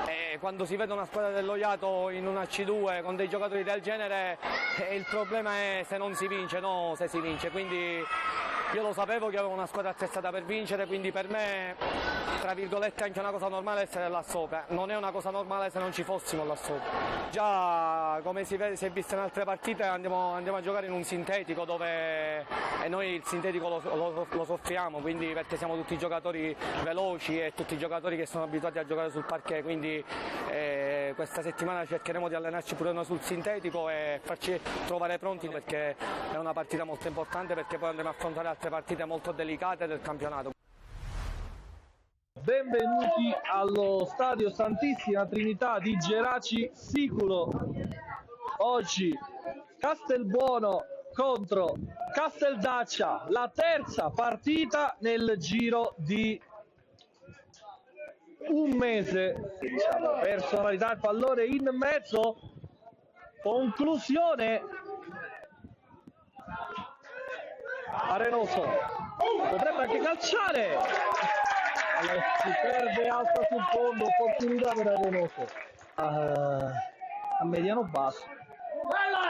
e quando si vede una squadra dell'Ojato in una C2 con dei giocatori del genere, il problema è se non si vince, no se si vince. Quindi io lo sapevo che avevo una squadra attrezzata per vincere, quindi per me, tra virgolette, è anche una cosa normale essere là sopra. Non è una cosa normale se non ci fossimo là sopra. Già, come si è visto in altre partite, andiamo a giocare in un sintetico dove noi il sintetico lo soffriamo, quindi perché siamo tutti giocatori veloci e tutti giocatori che sono abituati a giocare sul parquet, quindi questa settimana cercheremo di allenarci pure noi sul sintetico e farci trovare pronti, perché è una partita molto importante, perché poi andremo a affrontare altre partite molto delicate del campionato. Benvenuti allo stadio Santissima Trinità di Geraci Siculo. Oggi Castelbuono contro Casteldaccia, la terza partita nel giro di un mese. Personalità, il pallone in mezzo, conclusione. Arenoso potrebbe anche calciare, allora, si perde alta sul fondo, opportunità per Arenoso a mediano basso,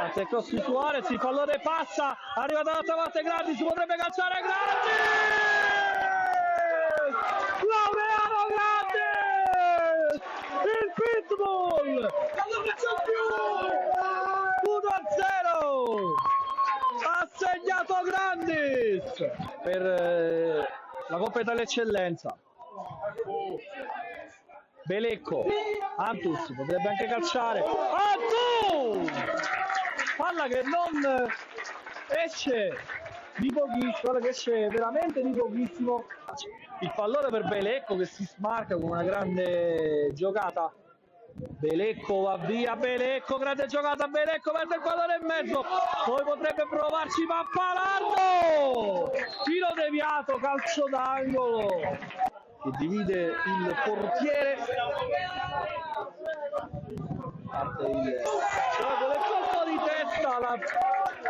anzi cross su Suarez, il pallone passa, arriva dall'altra parte Grandi, si potrebbe calciare Grandi, Laureano Grandi, il pitbull, 1-0, ha segnato Grandis per la Coppa Italia Eccellenza. Belecco, Antus potrebbe anche calciare, Antus, palla che non esce di pochissimo, che esce veramente di pochissimo. Il pallone per Belecco che si smarca con una grande giocata. Belecco va via, Belecco, grande giocata, Belecco mette il pallone in mezzo, poi potrebbe provarci Pappalardo, tiro deviato, calcio d'angolo che divide il portiere, parte il gioco del colpo di testa, la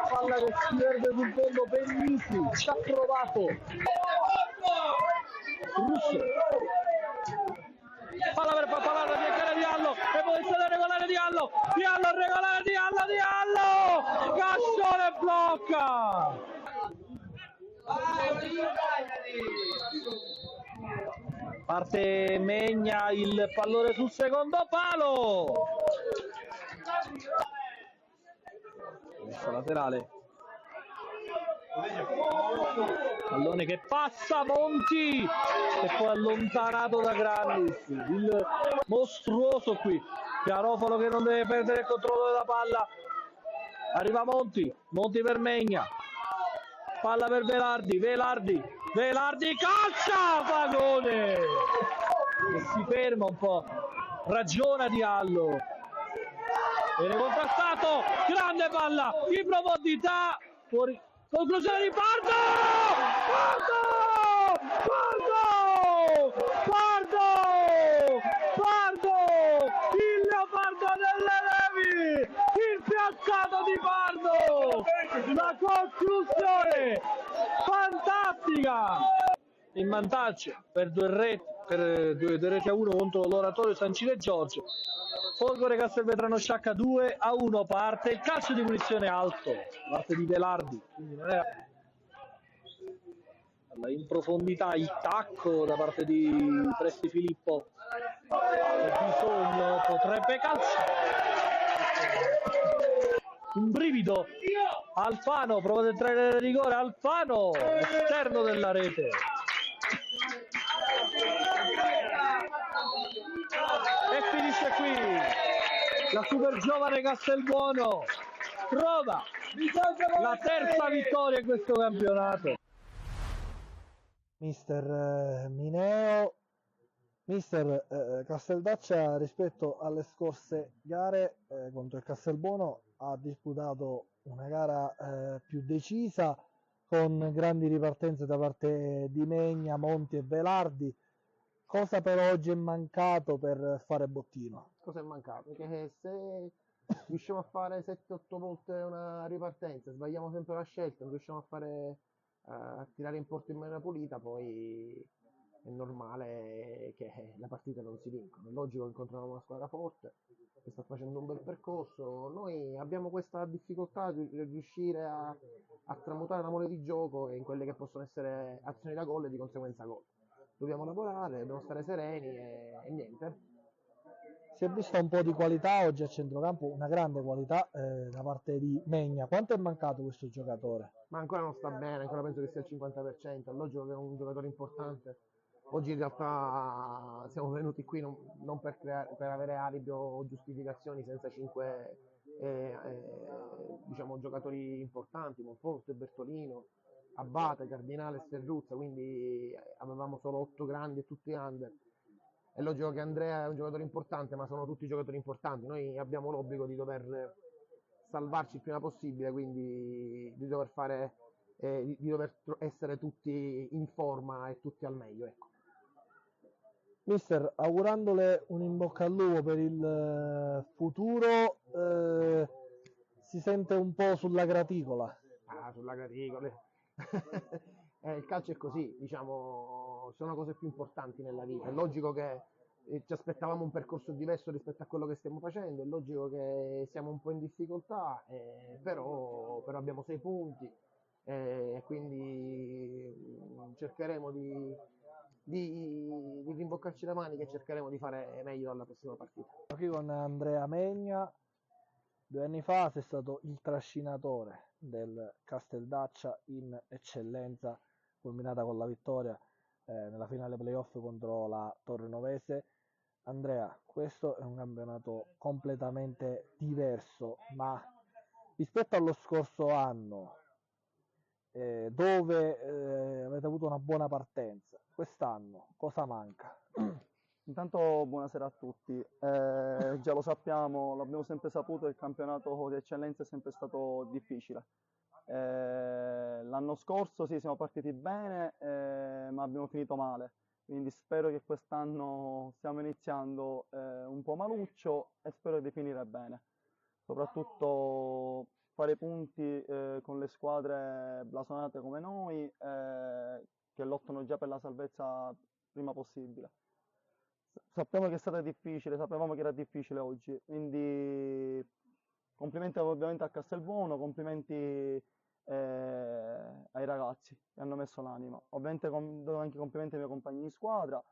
palla che si perde sul fondo, Pennisi ci ha provato, Russo, palla per Pappalardo, cercare Diallo, e posizione regolare Diallo, regolare Diallo, Cascione blocca. Parte Megna, il pallone sul secondo palo. Questo laterale. Pallone che passa, Monti, e poi allontanato da Grandis, il mostruoso qui, Garofalo che non deve perdere il controllo della palla, arriva Monti per Megna, palla per Velardi, calcia, Fagone, e si ferma un po', ragiona Diallo, viene contrastato, grande palla in profondità, fuori, conclusione di Pardo! Il leopardo delle Nevi, il piazzato di Pardo, la conclusione fantastica, in vantaggio per due reti a uno contro l'Oratorio San Cile Giorgio. Folgore Castelvetrano Sciacca 2-1, parte il calcio di punizione alto, parte di Velardi, quindi non era in profondità il tacco da parte di Presti Filippo, bisogno potrebbe calciare, un brivido, Alfano prova ad entrare nel rigore, Alfano esterno della rete, e finisce qui la super giovane Castelbuono trova la terza vittoria in questo campionato. Mister Mineo, mister Casteldaccia rispetto alle scorse gare contro il Castelbuono ha disputato una gara più decisa con grandi ripartenze da parte di Megna, Monti e Velardi. Cosa per oggi è mancato per fare bottino? Cosa è mancato? Che se riusciamo a fare 7-8 volte una ripartenza, sbagliamo sempre la scelta, non riusciamo a tirare in porto in maniera pulita, poi è normale che la partita non si vincono. È logico che incontriamo una squadra forte che sta facendo un bel percorso. Noi abbiamo questa difficoltà di riuscire a tramutare la mole di gioco in quelle che possono essere azioni da gol e di conseguenza gol. Dobbiamo lavorare, dobbiamo stare sereni e niente. Si è vista un po' di qualità oggi a centrocampo, una grande qualità da parte di Megna. Quanto è mancato questo giocatore? Ma ancora non sta bene, ancora penso che sia il 50%, è logico che è un giocatore importante. Oggi in realtà siamo venuti qui non per avere alibi o giustificazioni senza 5 diciamo, giocatori importanti, Monforte, Bertolino, Abate, Cardinale, Sterruzza, quindi avevamo solo 8 grandi e tutti under. È logico che Andrea è un giocatore importante, ma sono tutti giocatori importanti. Noi abbiamo l'obbligo di dover salvarci il prima possibile, quindi di dover essere tutti in forma e tutti al meglio. Ecco. Mister, augurandole un in bocca al lupo per il futuro, si sente un po' sulla graticola. Sulla graticola. Il calcio è così, diciamo, sono cose più importanti nella vita. È logico che ci aspettavamo un percorso diverso rispetto a quello che stiamo facendo, è logico che siamo un po' in difficoltà, però abbiamo 6 punti e quindi cercheremo di rimboccarci le maniche e cercheremo di fare meglio alla prossima partita. Qui con Andrea Megna, 2 anni fa sei stato il trascinatore del Casteldaccia in eccellenza, culminata con la vittoria nella finale playoff contro la Torrenovese. Andrea, questo è un campionato completamente diverso, ma rispetto allo scorso anno, dove avete avuto una buona partenza, quest'anno cosa manca? Intanto buonasera a tutti, già lo sappiamo, l'abbiamo sempre saputo, il campionato di eccellenza è sempre stato difficile. L'anno scorso sì, siamo partiti bene, ma abbiamo finito male, quindi spero che quest'anno stiamo iniziando un po' maluccio e spero di finire bene. Soprattutto fare punti con le squadre blasonate come noi, che lottano già per la salvezza prima possibile. Sappiamo che è stata difficile, sapevamo che era difficile oggi, quindi complimenti ovviamente a Castelbuono, complimenti ai ragazzi che hanno messo l'anima. Ovviamente do anche complimenti ai miei compagni di squadra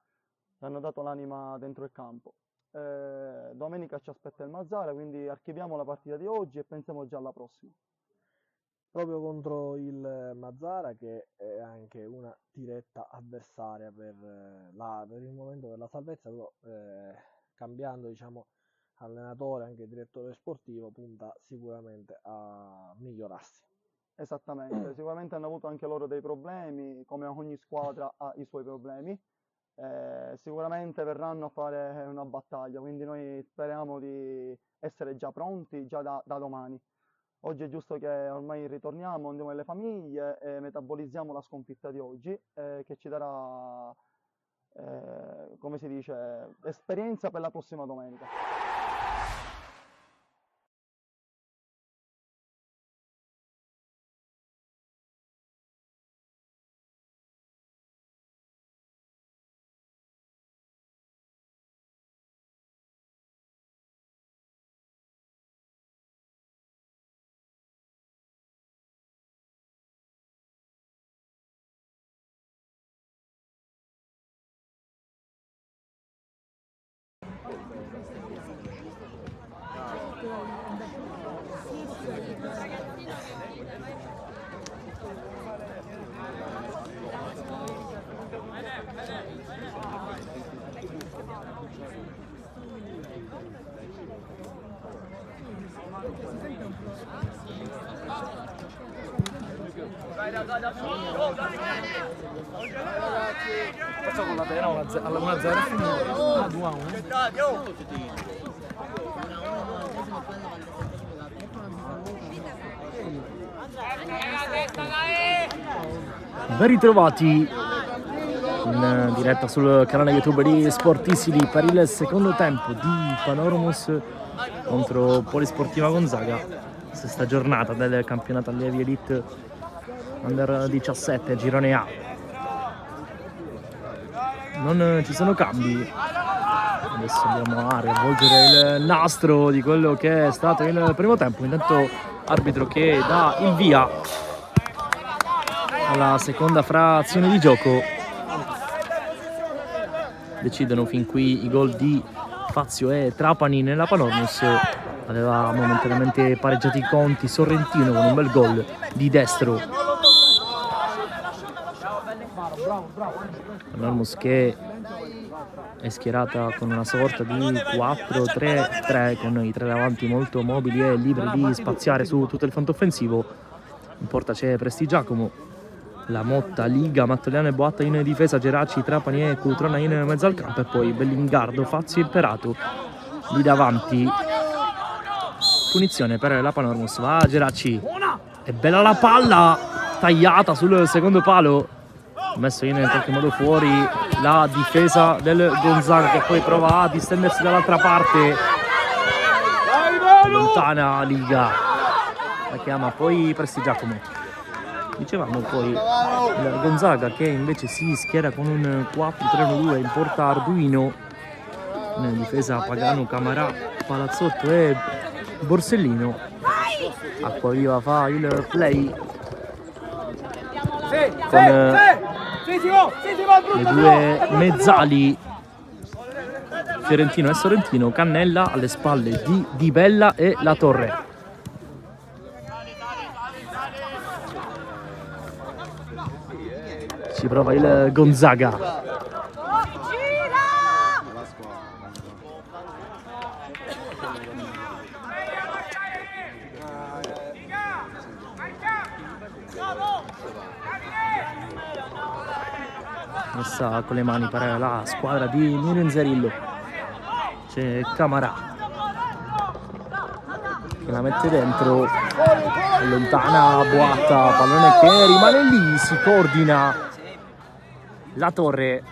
che hanno dato l'anima dentro il campo. Domenica ci aspetta il Mazzara, quindi archiviamo la partita di oggi e pensiamo già alla prossima. Proprio contro il Mazzara, che è anche una diretta avversaria per il momento della salvezza, però cambiando diciamo allenatore, anche direttore sportivo, punta sicuramente a migliorarsi. Esattamente, sicuramente hanno avuto anche loro dei problemi, come ogni squadra ha i suoi problemi, sicuramente verranno a fare una battaglia, quindi noi speriamo di essere già pronti già da domani. Oggi è giusto che ormai ritorniamo, andiamo alle famiglie e metabolizziamo la sconfitta di oggi, che ci darà, come si dice, esperienza per la prossima domenica. Facciamo la pena alla 1-0 è finito. Ah, 2-1. Ben ritrovati in diretta sul canale YouTube di Sportissili per il secondo tempo di Panormus contro Polisportiva Gonzaga, sesta giornata del campionato allievi Elite Under 17 girone A. Non ci sono cambi, adesso andiamo a riavvolgere il nastro di quello che è stato il primo tempo. Intanto arbitro che dà il via alla seconda frazione di gioco. Decidono fin qui i gol di Fazio e Trapani nella Panormus. Aveva momentaneamente pareggiato i conti Sorrentino con un bel gol di destro. Panormus che è schierata con una sorta di 4-3-3 con i tre davanti molto mobili e liberi di spaziare su tutto il fronte offensivo. In porta c'è Prestigiacomo, La Motta, Liga, Mattoliano e Boatta in difesa, Geraci, Trapani e Cutrona in mezzo al campo e poi Bellingardo, Fazio e Imperato lì davanti. Punizione per la Panormus, va Geraci, è bella la palla tagliata sul secondo palo, messo in qualche modo fuori la difesa del Gonzaga che poi prova a distendersi dall'altra parte, lontana Liga, la chiama poi Prestigiacomo. Dicevamo poi il Gonzaga che invece si schiera con un 4-3-1-2, in porta Arduino, in difesa Pagano, Camarà, Palazzotto e Borsellino. Acquaviva fa il play con le due mezzali Fiorentino e Sorrentino, Cannella alle spalle di Di Bella e La Torre. Ci prova il Gonzaga. Messa con le mani per la squadra di Mirenzerillo. C'è Camarà che la mette dentro, lontana Boatta, pallone che rimane lì, si coordina La Torre.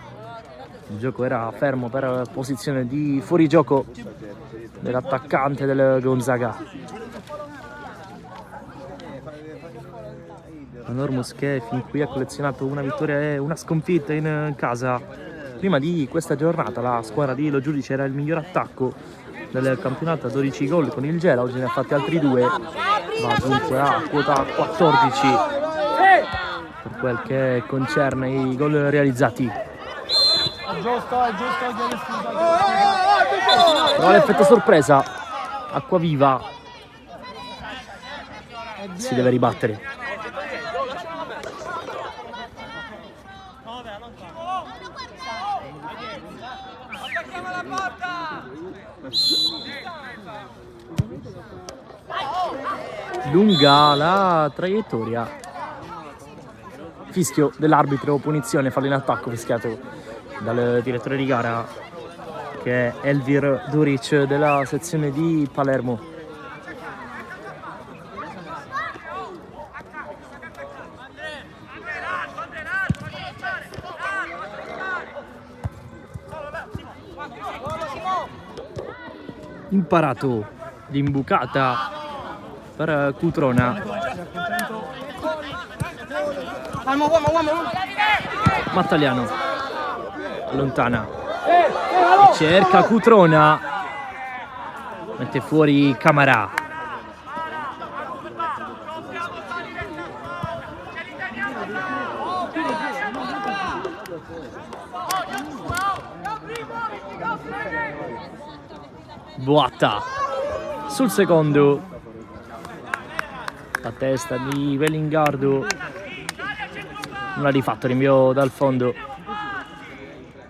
Il gioco era fermo per posizione di fuorigioco dell'attaccante del Gonzaga. Panormus che fin qui ha collezionato una vittoria e una sconfitta in casa. Prima di questa giornata la squadra di Lo Giudice era il miglior attacco del campionato a 12 gol con il Gela, oggi ne ha fatti altri 2, va dunque a quota 14 per quel che concerne i gol realizzati. Però l'effetto sorpresa, Acquaviva si deve ribattere. Lunga la traiettoria, fischio dell'arbitro, punizione, fallo in attacco fischiato dal direttore di gara, che è Elvir Duric della sezione di Palermo. Imparato l'imbucata per Cutrona. Mattaliano allontana, cerca Cutrona, mette fuori Camarà. Boatta sul secondo, la testa di Velingardo, non ha rifatto rinvio dal fondo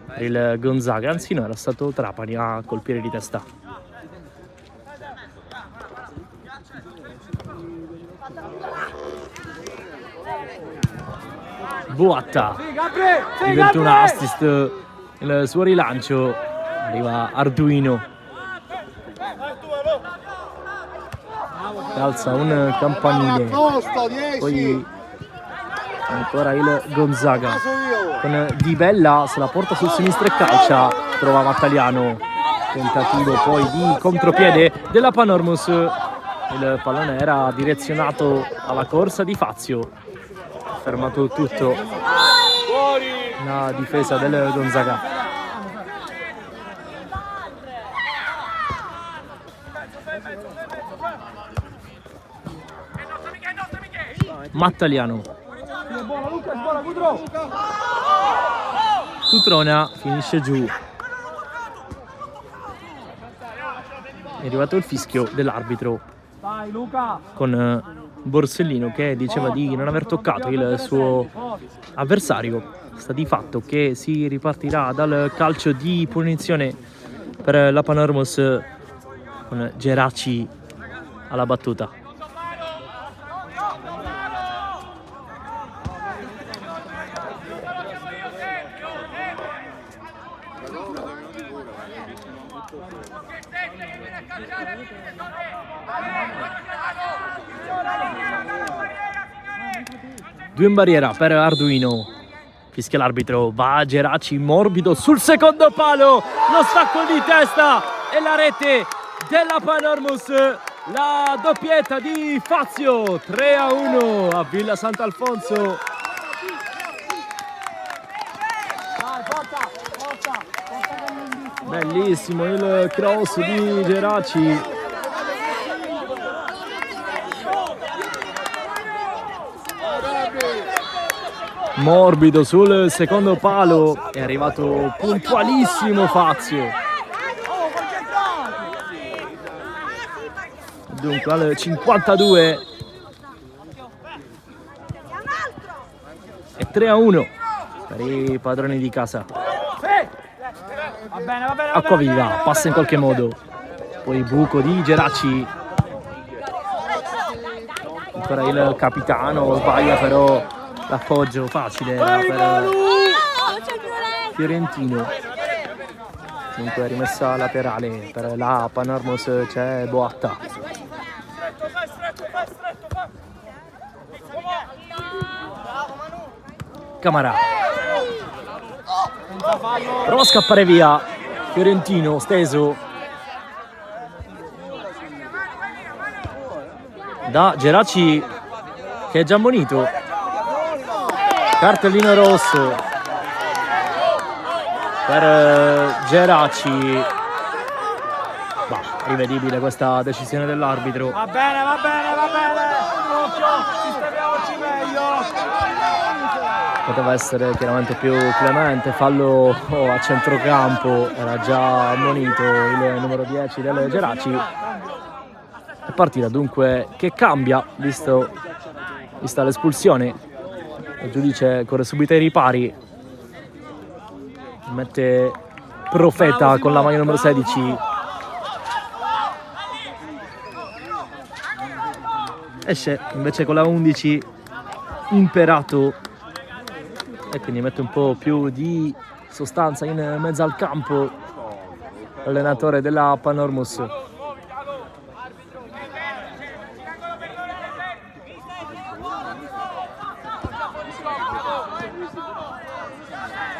per il Gonzaga, anzi no, era stato Trapani a colpire di testa. Boatta diventa un assist, il suo rilancio, arriva Arduino, alza un campanile, poi ancora il Gonzaga con Di Bella, se la porta sul sinistro e calcia, trova Mattaliano, tentativo poi di contropiede della Panormus, il pallone era direzionato alla corsa di Fazio, fermato tutto la difesa del Gonzaga. Mattaliano, Cutrona finisce giù, è arrivato il fischio dell'arbitro con Borsellino che diceva di non aver toccato il suo avversario. Sta di fatto che si ripartirà dal calcio di punizione per la Panormus con Geraci alla battuta. Due in barriera per Arduino, fischia l'arbitro, va Geraci morbido sul secondo palo, lo stacco di testa e la rete della Panormus, la doppietta di Fazio, 3-1 a Villa Sant'Alfonso. Bellissimo il cross di Geraci. Morbido sul secondo palo, è arrivato puntualissimo Fazio. Dunque al 52 e 3-1 per i padroni di casa. Acquaviva passa in qualche modo, poi buco di Geraci, ancora il capitano sbaglia, però l'appoggio facile per Fiorentino. Dunque rimessa laterale per la Panormus, c'è Boatta. Camarà prova a scappare via, Fiorentino steso da Geraci che è già ammonito, cartellino rosso per Geraci. Bah, rivedibile questa decisione dell'arbitro. Va bene, occhio, sistemiamoci meglio. Poteva essere chiaramente più clemente, fallo a centrocampo, era già ammonito il numero 10 del Geraci. È partita dunque che cambia, vista l'espulsione. Il giudice corre subito ai ripari, mette Profeta con la maglia numero 16. Esce invece con la 11 Imperato, e quindi mette un po' più di sostanza in mezzo al campo l'allenatore della Panormus.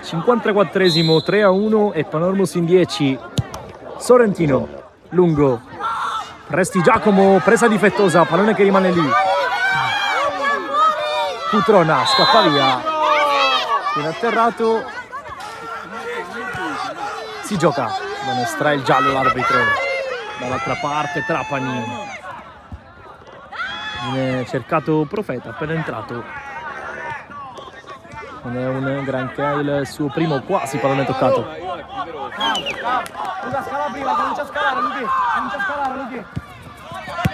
(54esimo) 3-1 e Panormus in 10. Sorrentino, lungo, Prestigiacomo, presa difettosa, pallone che rimane lì. Cutrona scappa via, viene atterrato, si gioca, non estrae il giallo l'arbitro. Dall'altra parte Trapani, viene cercato Profeta, appena entrato. Non è un granché, il suo primo quasi pallone toccato. Luca, scala prima, comincia a scalare, Luchi. Comincia a scalare, Luchi.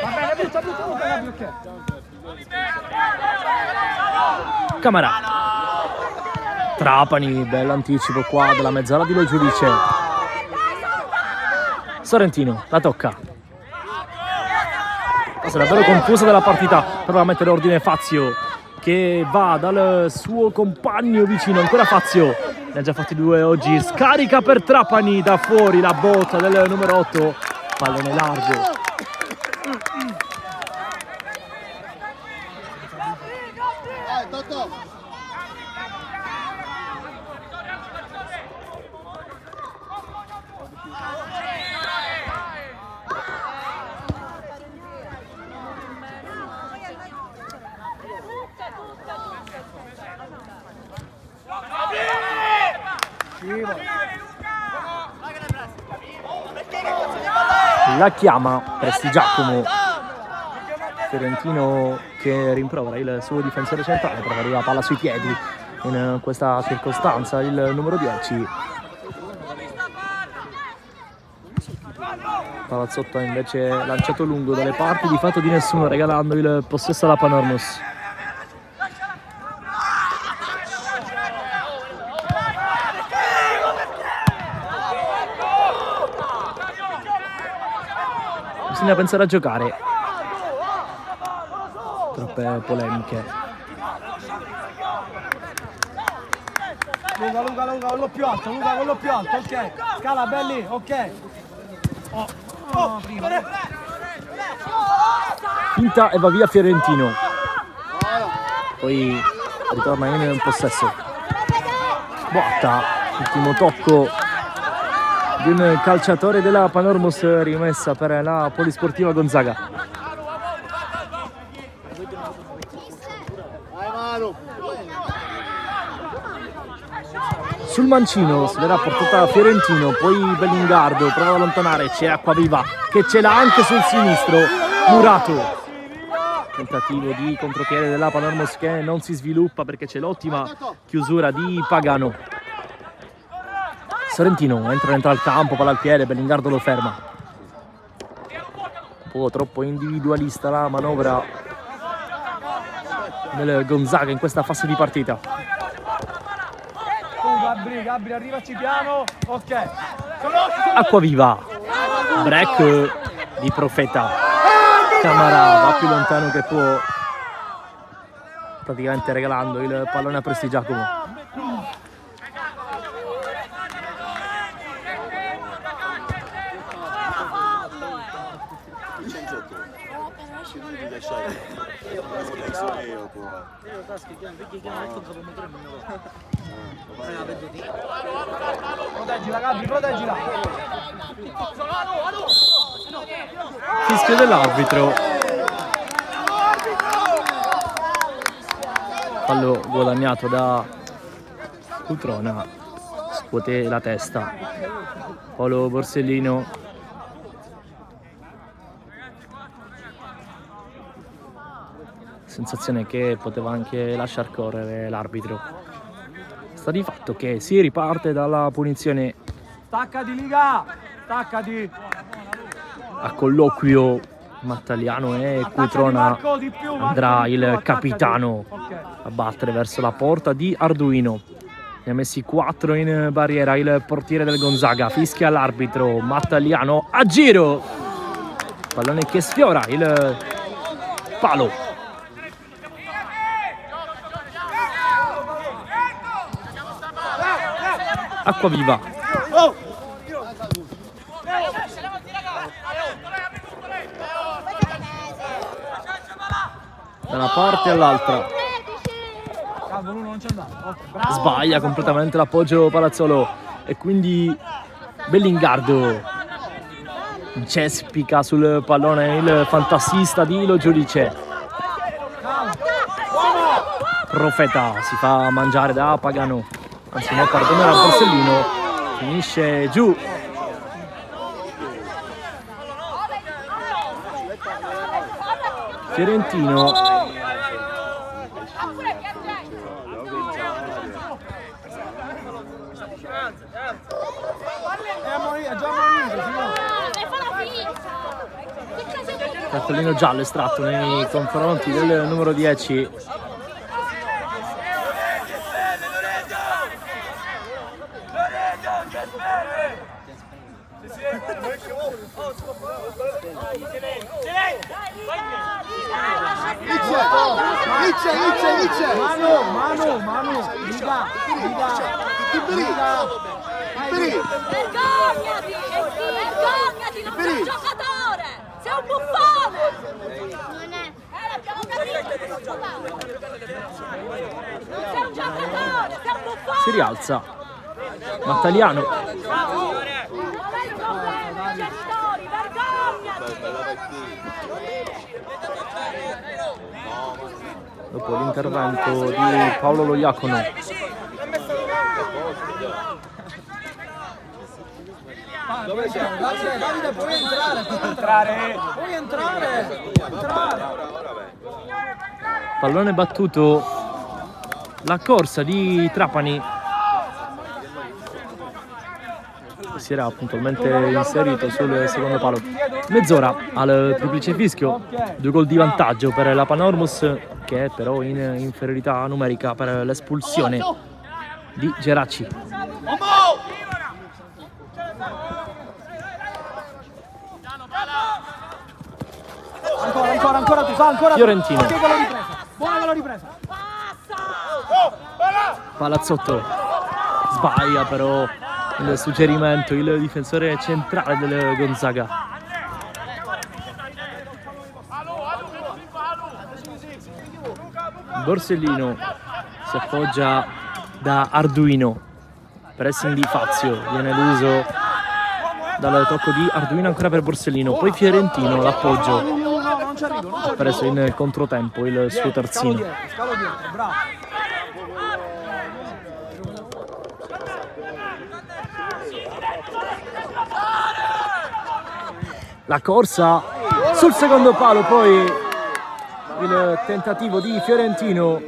Va bene, butta, Luca, ok. Camara. Trapani, bello anticipo qua della mezzala di Lo Giudice. Sorrentino, la tocca. È davvero confusa della partita, prova a mettere ordine Fazio, che va dal suo compagno vicino, ancora Fazio, ne ha già fatti 2 oggi, scarica per Trapani, da fuori la botta del numero 8, pallone largo. La chiama Prestigiacomo, Fiorentino che rimprovera il suo difensore centrale perché arriva la palla sui piedi in questa circostanza, il numero 10. Palazzotto ha invece lanciato lungo dalle parti di fatto di nessuno, regalando il possesso alla Panormus. Bisogna pensare a giocare. Troppe polemiche. Luca, quello più alto, ok. Scala, belli, ok. Finta e va via Fiorentino. Poi ritorna in possesso. Botta, ultimo tocco di un calciatore della Panormus, rimessa per la Polisportiva Gonzaga. Sul mancino se l'era portata Fiorentino, poi Bellingardo prova ad allontanare, c'è Acquaviva che ce l'ha anche sul sinistro. Murato, tentativo di contropiede della Panormus che non si sviluppa perché c'è l'ottima chiusura di Pagano. Sorrentino entra al campo, palla al piede, Bellingardo lo ferma. Un po' troppo individualista la manovra del Gonzaga in questa fase di partita. Gabri, arrivaci piano, ok. Acquaviva, break di Profeta. Camara va più lontano che può, praticamente regalando il pallone a Prestigiacomo. Proteggila, Gabri, proteggila. Fischio dell'arbitro. Fallo guadagnato da Cutrona. Scuote la testa Paolo Borsellino. Sensazione che poteva anche lasciar correre l'arbitro. Sta di fatto che si riparte dalla punizione. Staccati, Liga, staccati. A colloquio Mattaliano e Cutrona. Andrà il capitano a battere verso la porta di Arduino. Ne ha messi 4 in barriera il portiere del Gonzaga. Fischia l'arbitro. Mattaliano a giro, pallone che sfiora il palo. Acquaviva. Da una parte all'altra. Sbaglia completamente l'appoggio Palazzolo e quindi Bellingardo cespica sul pallone il fantasista di Lo Giudice. Profeta si fa mangiare da Pagano, anzi no, pardone, da Borsellino, finisce giù. Fiorentino cartellino giallo estratto nei confronti del numero 10. Manu, Liga. Vergognati, non sei un giocatore, sei un buffone. Non è. L'abbiamo capito. Non sei un giocatore, sei un buffone. Si rialza Mattaliano. Non è il problema, i genitori, vergognati. Dopo l'intervento di Paolo Loiacono. Dove c'è? Davide, puoi entrare. Puoi entrare. Pallone battuto. La corsa di Trapani. Si era puntualmente inserito sul secondo palo. Mezz'ora al triplice fischio. 2 gol di vantaggio per la Panormus, che è però in inferiorità numerica per l'espulsione di Geracci. Ancora tu, ancora. Fiorentino. Buona la ripresa. Palazzotto sbaglia però il suggerimento, il difensore centrale del Gonzaga. Borsellino si appoggia da Arduino, pressing di Fazio, viene eluso dal tocco di Arduino ancora per Borsellino, poi Fiorentino l'appoggio, ha preso in controtempo il suo terzino. Scalo dietro, bravo. La corsa sul secondo palo, poi il tentativo di Fiorentino,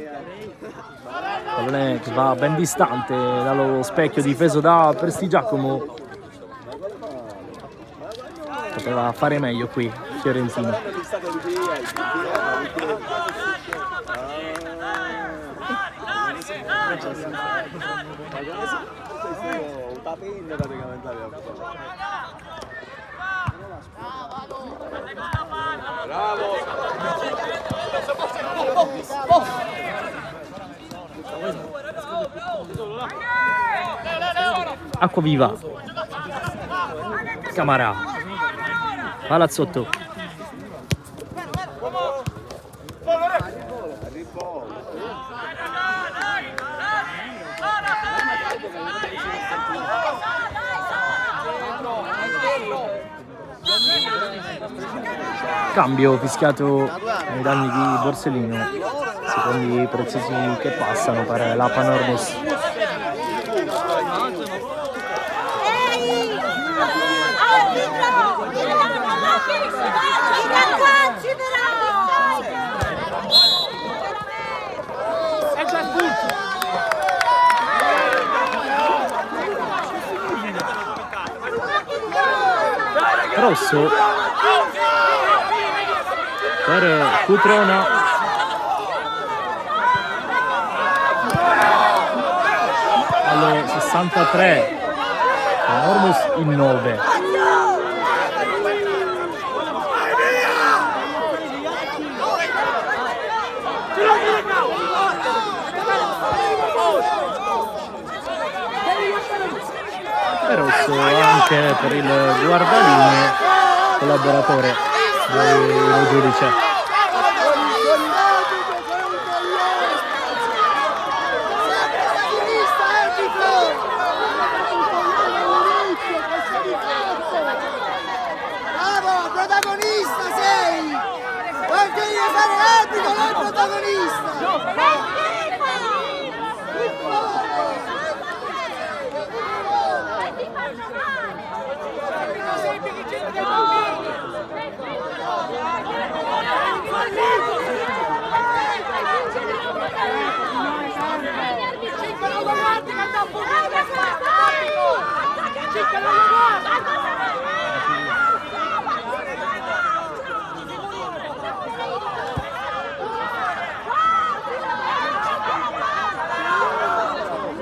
pallone che va ben distante dallo specchio difeso da Prestigiacomo. Poteva fare meglio qui Fiorentino. Acquaviva, Camara, Palazzotto, cambio fischiato nei danni di Borsellino, secondi preziosi che passano per la Panormus. Rosso per Cutrona. Alle 63, Panormus in 9. e rosso anche per il guardalinee collaboratore del giudice. Bravo, protagonista sei! Quando devi fare l'arbitro, non il protagonista!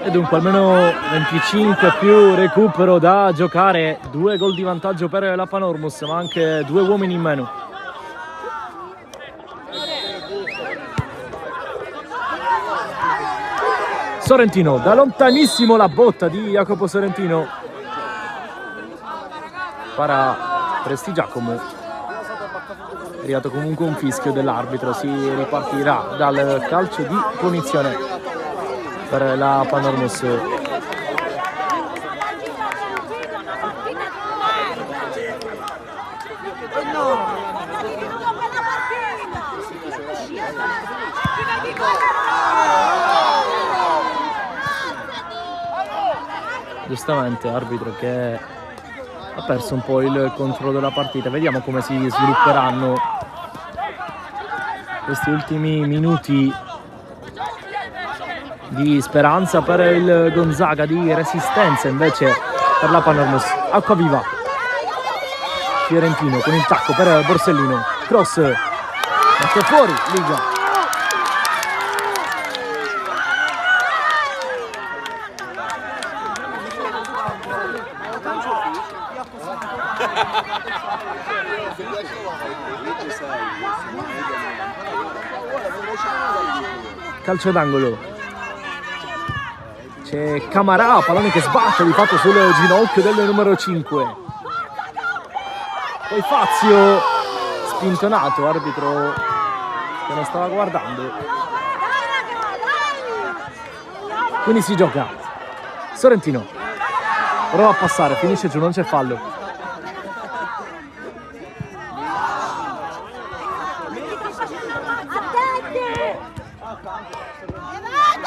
E dunque almeno 25 più recupero da giocare, 2 gol di vantaggio per la Panormus, ma anche 2 uomini in meno. Sorrentino, da lontanissimo la botta di Jacopo Sorrentino. Para Prestigiacomo. È arrivato comunque un fischio dell'arbitro, si ripartirà dal calcio di punizione per la Panormus. Giustamente arbitro che ha perso un po' il controllo della partita. Vediamo come si svilupperanno questi ultimi minuti di speranza per il Gonzaga, di resistenza invece per la Panormus. Acquaviva, Fiorentino con il tacco per Borsellino, cross, mette fuori Liga. Calcio d'angolo, c'è Camarà, pallone che sbatte di fatto sul ginocchio del numero 5, poi Fazio spintonato, arbitro che non stava guardando, quindi si gioca. Sorrentino prova a passare, finisce giù, non c'è fallo.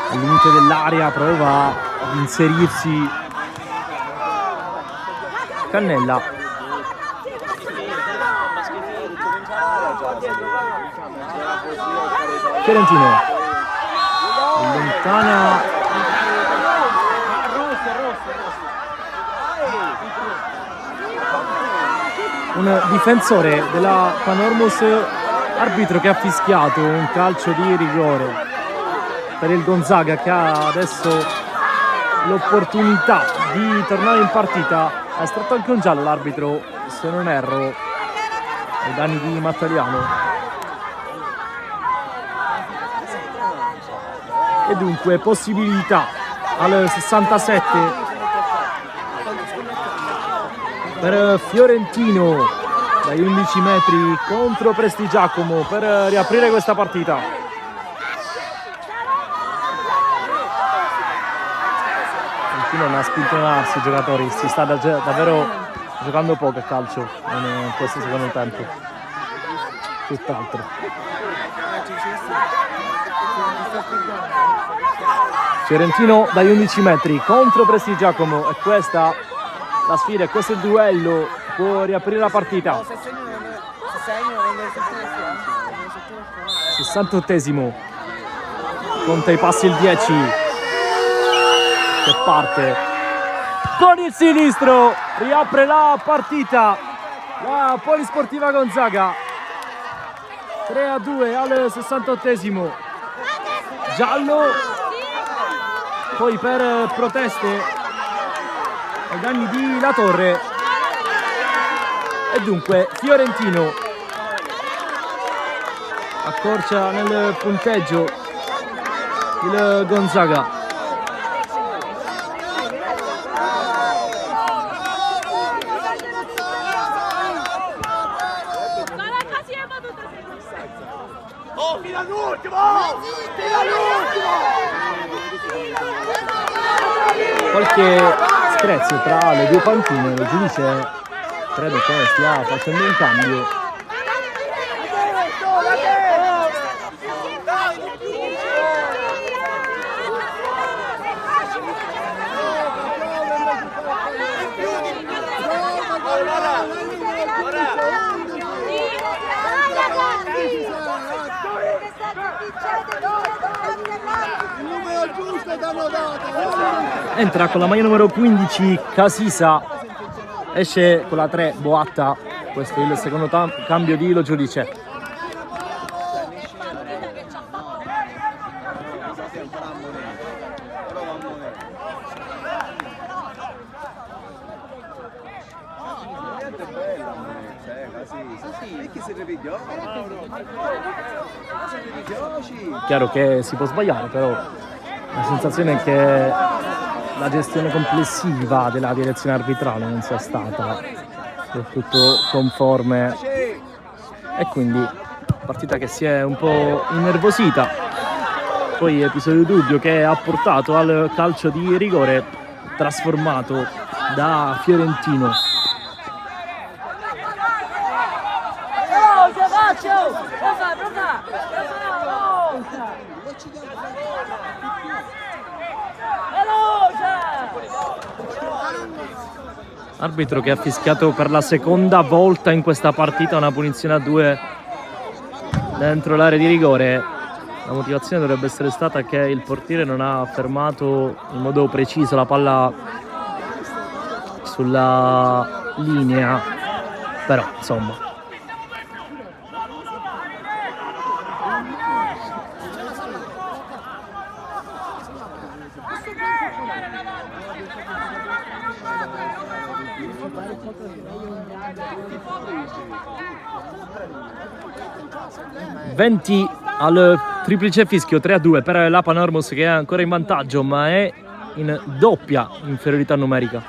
Al limite dell'area prova ad inserirsi Cannella. Fiorentino allontana un difensore della Panormus, arbitro che ha fischiato un calcio di rigore per il Gonzaga, che ha adesso l'opportunità di tornare in partita. Ha estratto anche un giallo l'arbitro, se non erro, ai danni di Mattaliano. E dunque possibilità al 67 per Fiorentino dai 11 metri contro Prestigiacomo per riaprire questa partita. Non ha spintonarsi i giocatori, si sta davvero giocando poco a calcio in questo secondo tempo, tutt'altro. Fiorentino dagli 11 metri contro Prestigiacomo, e questa la sfida, questo è il duello, può riaprire la partita. 68esimo, conta i passi il 10 che parte con il sinistro, riapre la partita la Polisportiva Gonzaga. 3-2 al 68esimo, giallo poi per proteste ai danni di La Torre, e dunque Fiorentino accorcia nel punteggio il Gonzaga. Qualche screzio tra le due panchine, lo giudice credo che stia facendo un cambio. Entra con la maglia numero 15 Casisa, esce con la 3 Boatta. Questo è il secondo cambio di Lo Giudice. Chiaro che si può sbagliare, però la sensazione è che la gestione complessiva della direzione arbitrale non sia stata del tutto conforme e quindi partita che si è un po' innervosita. Poi episodio dubbio che ha portato al calcio di rigore trasformato da Fiorentino. Arbitro che ha fischiato per la seconda volta in questa partita una punizione a 2 dentro l'area di rigore. La motivazione dovrebbe essere stata che il portiere non ha fermato in modo preciso la palla sulla linea, però insomma. (20 al triplice fischio, 3-2 per la Panormus che è ancora in vantaggio ma è in doppia inferiorità numerica.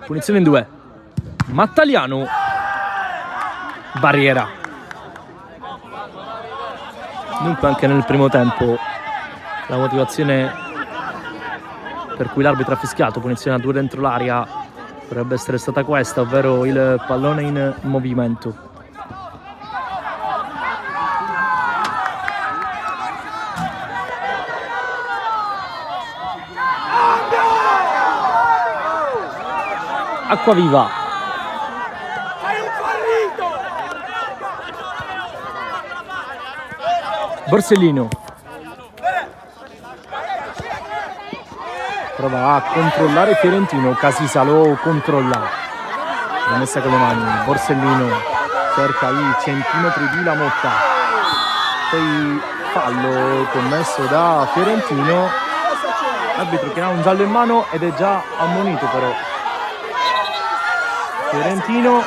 Punizione in 2, Mattaliano, barriera. Dunque anche nel primo tempo la motivazione per cui l'arbitro ha fischiato punizione a 2 dentro l'area dovrebbe essere stata questa, ovvero il pallone in movimento. Acquaviva. Borsellino. Prova a controllare Fiorentino, Casisa lo controlla. L'ha messa con le mani, Borsellino cerca i centimetri di Lamotta. Poi fallo commesso da Fiorentino. Arbitro che ha un giallo in mano ed è già ammonito però. Fiorentino.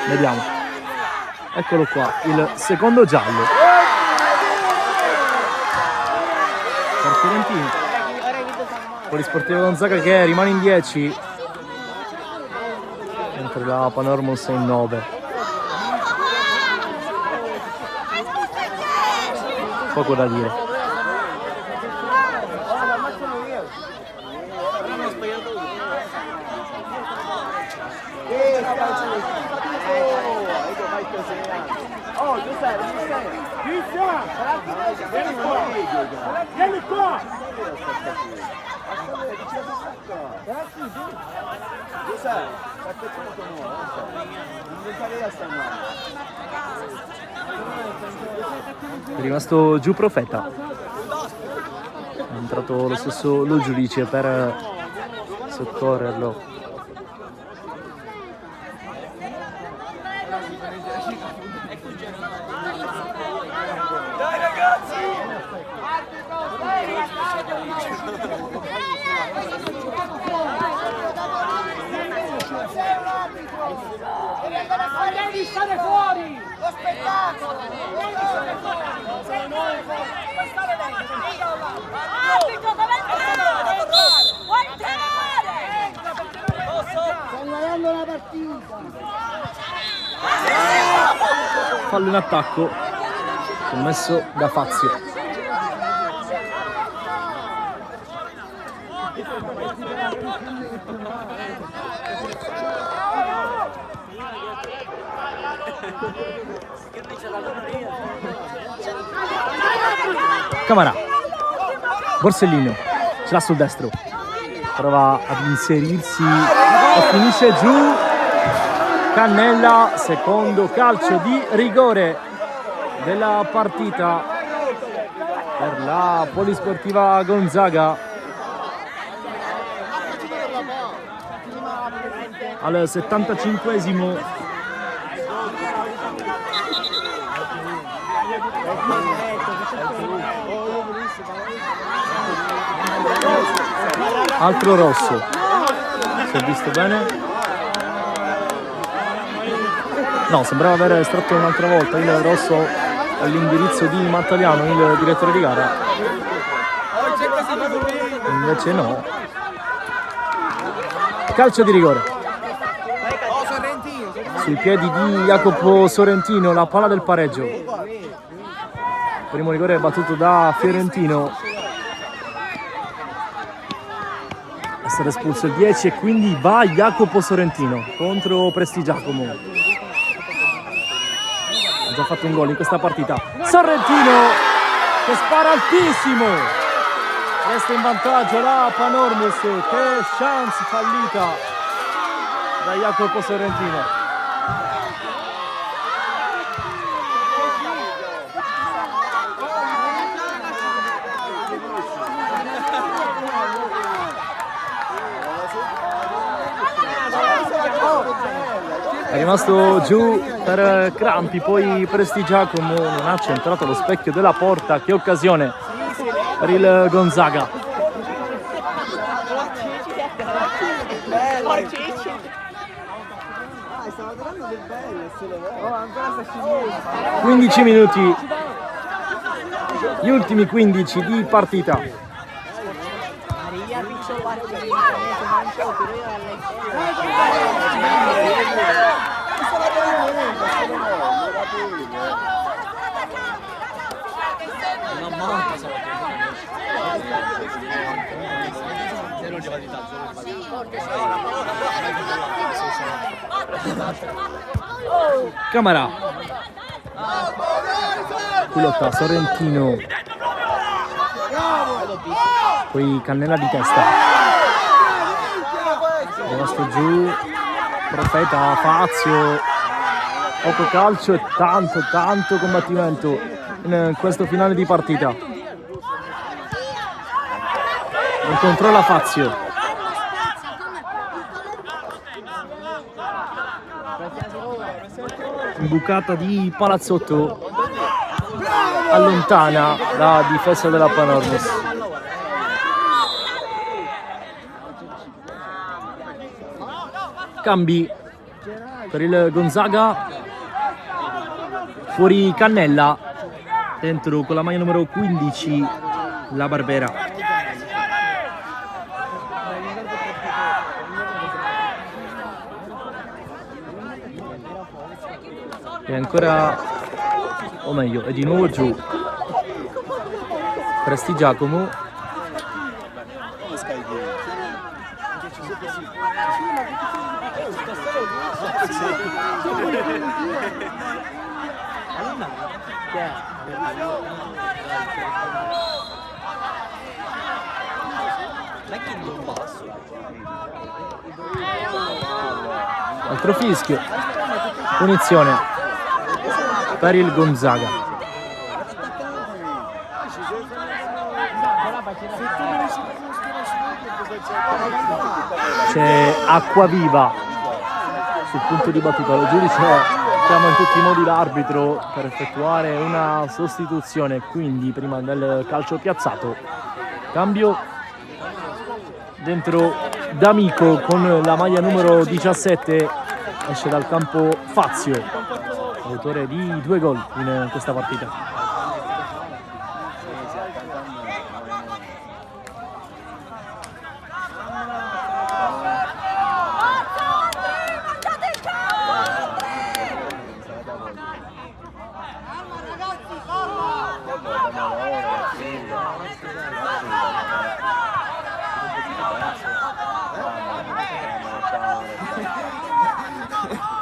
Vediamo. Eccolo qua, il secondo giallo. Per Fiorentino. Polisportivo Gonzaga che rimane in 10. Mentre la Panormus è in 9. Poco da dire. Vieni qua! È rimasto giù Profeta. È entrato lo stesso Lo Giudice per soccorrerlo. Dai ragazzi! Devi stare fuori! Lo spettacolo! Devi stare fuori! Puoi stare dentro! Arbitro, dove entrare? Puoi entrare! fallo in attacco commesso da Fazio. Camarà, Borsellino ce l'ha sul destro, prova ad inserirsi e finisce giù. Cannella, secondo calcio di rigore della partita per la Polisportiva Gonzaga. Al 75esimo altro rosso, si è visto bene. No, sembrava aver estratto un'altra volta il rosso all'indirizzo di Mattaliano, il direttore di gara. Invece no. Calcio di rigore. Sui piedi di Jacopo Sorrentino, la palla del pareggio. Primo rigore battuto da Fiorentino. Essere espulso il 10 e quindi va Jacopo Sorrentino contro Prestigiacomo. Ha già fatto un gol in questa partita. Sorrentino che spara altissimo. Resta in vantaggio la Panormus. Che chance fallita da Jacopo Sorrentino. È rimasto giù per crampi, poi Prestigiacomo non ha centrato lo specchio della porta. Che occasione per il Gonzaga. Oh, 15 minuti, gli ultimi 15 di partita. Camarà, qui lotta Sorrentino, poi Cannella di testa, rimasto giù Profeta, Fazio. Poco calcio e tanto combattimento in questo finale di partita. Non controlla Fazio. Bucata di Palazzotto allontana la difesa della Panormus. Cambi per il Gonzaga. Fuori Cannella, dentro con la maglia numero 15 la Barbera. E ancora, o meglio, è di nuovo giù Prestigiacomo. Altro fischio, punizione per il Gonzaga. C'è acqua viva sul punto di battuta. Lo giudice chiama in tutti i modi l'arbitro per effettuare una sostituzione, quindi prima del calcio piazzato cambio dentro D'Amico con la maglia numero 17. Esce dal campo Fazio, autore di 2 gol in questa partita.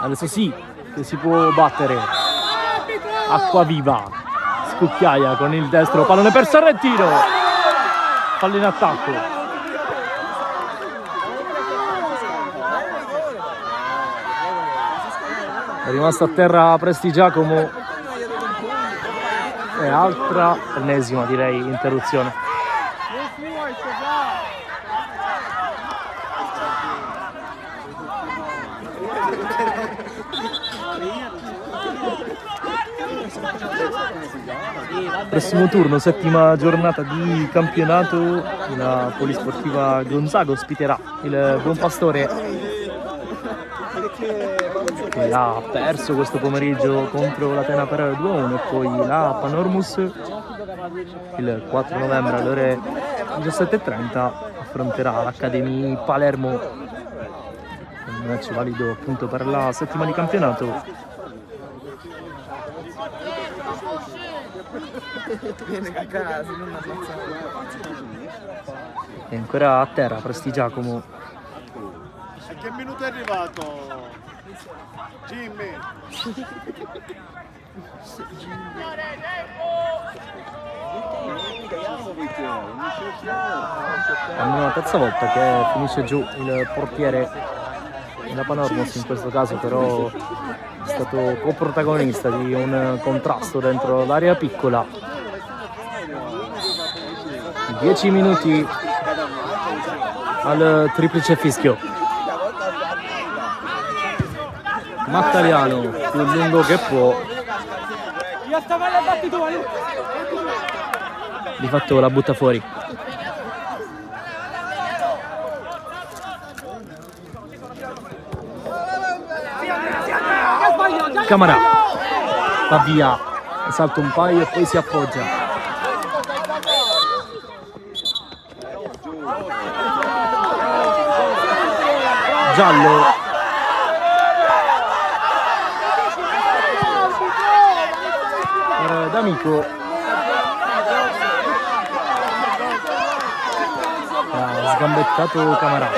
Adesso sì che si può battere. Acquaviva scucchiaia con il destro, pallone per Sorrentino, fallo in attacco. È rimasto a terra Prestigiacomo e altra, ennesima direi, interruzione. Prossimo turno, settima giornata di campionato, la Polisportiva Gonzaga ospiterà il Buon Pastore, che ha perso questo pomeriggio contro l'Atena per 2-1, e poi la Panormus il 4 novembre alle ore 17:30 affronterà l'Academy Palermo, un match valido appunto per la settima di campionato. E ancora a terra Prestigiacomo. A che minuto è arrivato? Jimmy. È una terza volta che finisce giù il portiere della Panormus, in questo caso però è stato coprotagonista di un contrasto dentro l'area piccola. 10 minuti al triplice fischio. Mattaliano più lungo che può, di fatto la butta fuori. Camarà va via, salta un paio e poi si appoggia. Giallo. Per D'Amico. Ha sgambettato Camarà.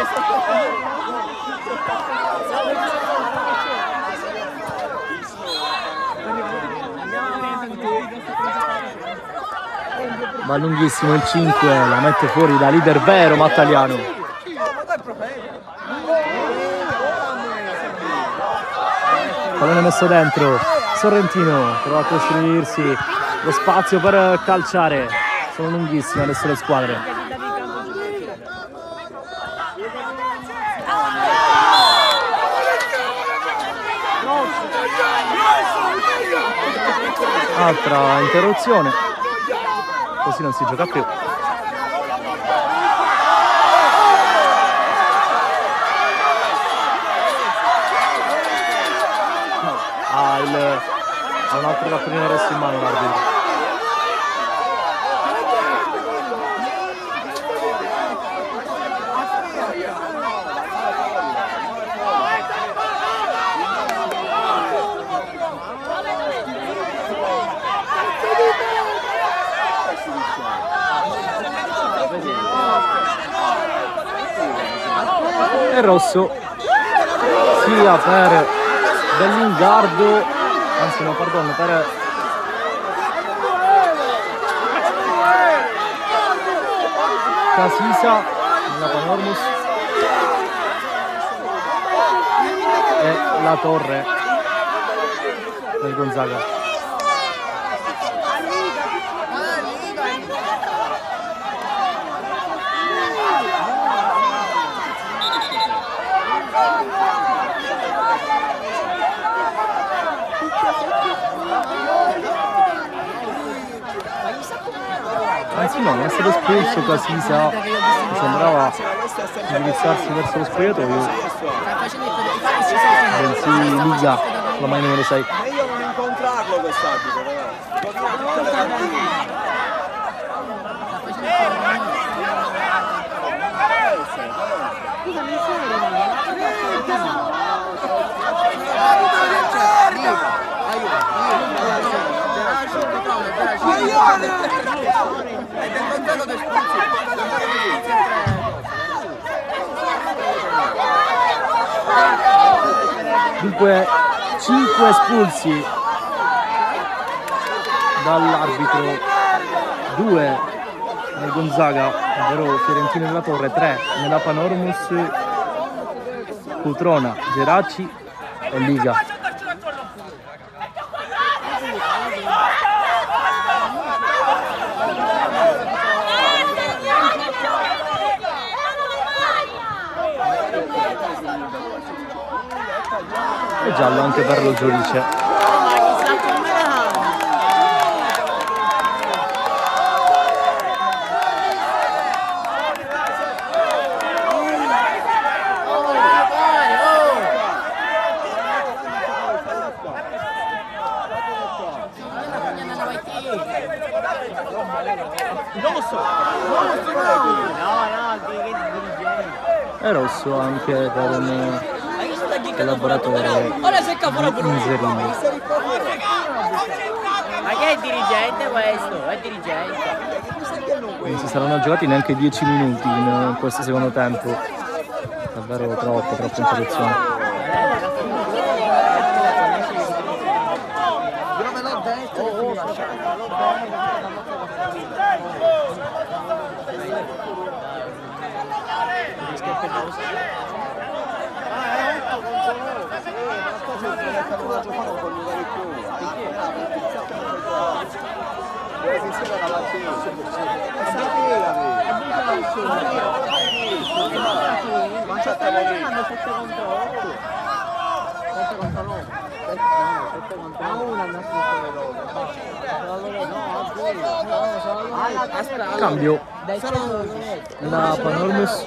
Va lunghissimo il 5, la mette fuori da leader vero Mattaliano. Pallone messo dentro, Sorrentino prova a costruirsi lo spazio per calciare, sono lunghissime adesso le squadre. Altra interruzione, così non si gioca più. Ha un altro cappellino rosso in mano l'arbitro. E rosso sia per Bellingardo, anzi no, perdono, per Casisa nella Panormus e la Torre del Gonzaga. Anzi no, non è stato espulso Casisa, mi sembrava indirizzarsi verso lo spogliatoio, bensì Liga, la mai numero 6. Ma io non incontrarlo quest'arbitro, ragazzi. Dunque 5 espulsi dall'arbitro, 2 nel Gonzaga, ovvero Fiorentino della Torre, 3 nella Panormus, Cutrona, Geraci e Liga. E giallo anche per lo giudice. È rosso anche per un collaboratore di Inserini. Ma che è dirigente questo? È dirigente. Non si saranno giocati neanche 10 minuti in questo secondo tempo. Davvero troppo interruzione. Cambio la Panormus.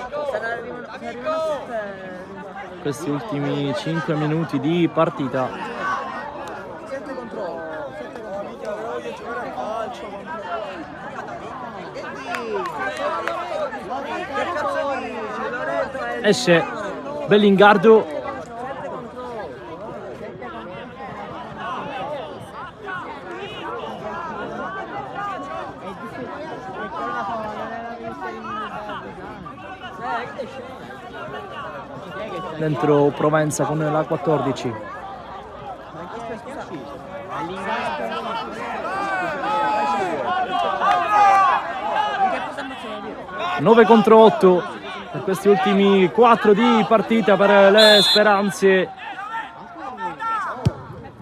Questi ultimi 5 minuti di partita. Esce Bellingardo. Dentro Provenza con la 14. Nove contro 8 per questi ultimi 4 di partita per le speranze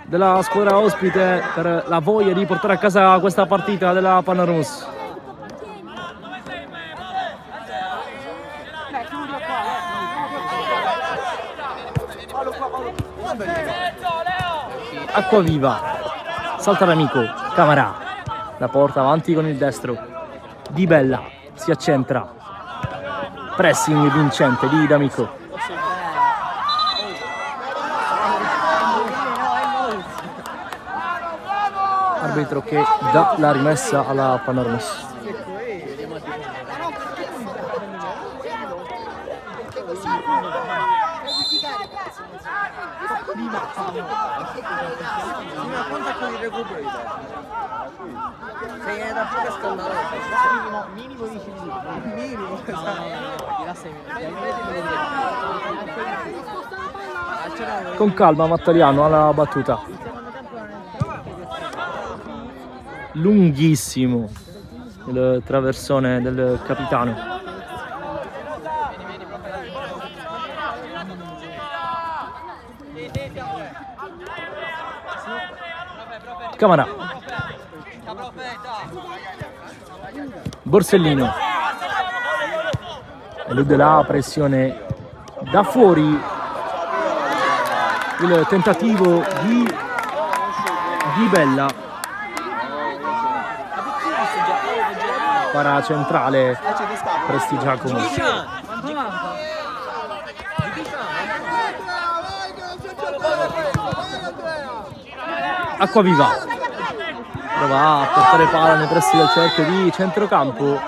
della squadra ospite, per la voglia di portare a casa questa partita della Panormus. Acquaviva, salta l'amico, Camarà, la porta avanti con il destro, Di Bella si accentra, pressing vincente di D'Amico. Arbitro che dà la rimessa alla Panormus. Con calma Mattaliano alla battuta. Lunghissimo il traversone del capitano. Camarà, Borsellino, elude la pressione da fuori, il tentativo di Bella, para centrale Prestigiacomo. Acquaviva prova a portare palla nei pressi del cerchio di centrocampo.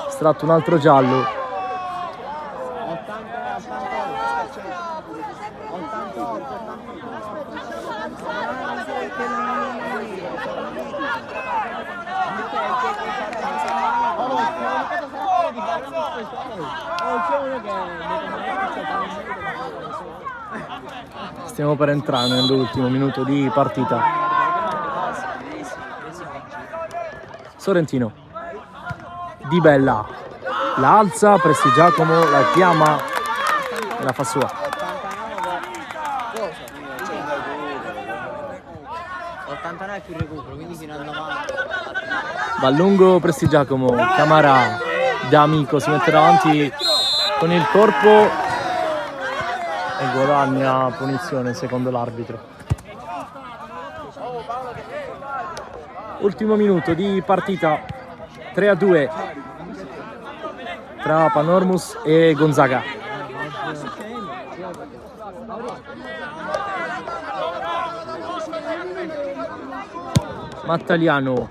Estratto un altro giallo. Stiamo per entrare nell'ultimo minuto di partita. Sorrentino. Di Bella. La alza, Prestigiacomo, la chiama e la fa sua. 89 più recupero, quindi fino al 90. Va a lungo Prestigiacomo, Camara, D'Amico si mette davanti con il corpo e guadagna punizione secondo l'arbitro. Ultimo minuto di partita, 3-2 tra Panormus e Gonzaga. Mattaliano.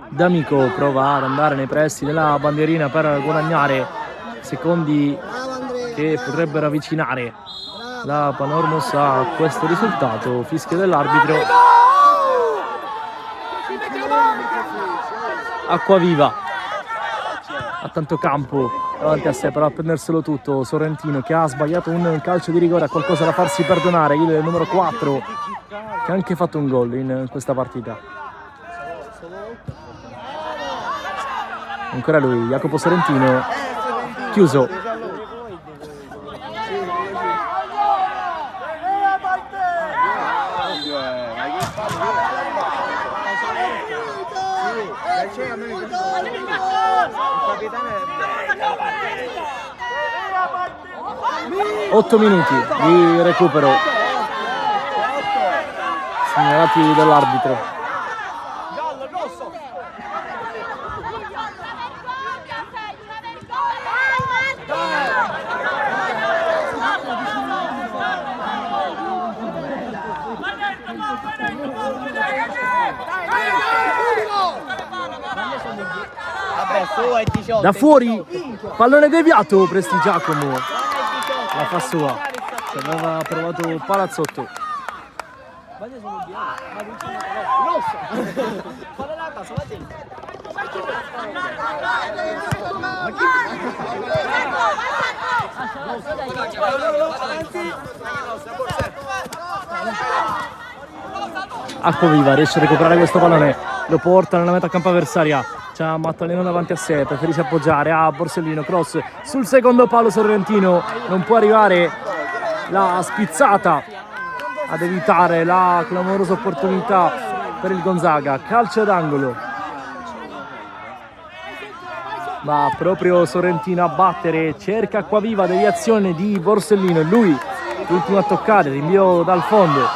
D'Amico prova ad andare nei pressi della bandierina per guadagnare secondi che potrebbero avvicinare la Panormus a questo risultato. Fischio dell'arbitro. Acquaviva a tanto campo davanti a sé, però a prenderselo tutto Sorrentino, che ha sbagliato un calcio di rigore, ha qualcosa da farsi perdonare, il numero 4 che ha anche fatto un gol in questa partita. Ancora lui, Jacopo Sorrentino, chiuso. Otto minuti di recupero segnalati dall'arbitro. Da fuori, pallone deviato, Prestigiacomo la fa sua, ci aveva provato Palazzotto. Acquaviva riesce a recuperare questo pallone, lo porta nella metà campo avversaria. C'ha Mattaliano davanti a sé, preferisce appoggiare a Borsellino, cross sul secondo palo. Sorrentino non può arrivare la spizzata ad evitare la clamorosa opportunità per il Gonzaga. Calcio d'angolo, ma proprio Sorrentino a battere, cerca Acquaviva, deviazione di Borsellino, e lui l'ultimo a toccare, rinvio dal fondo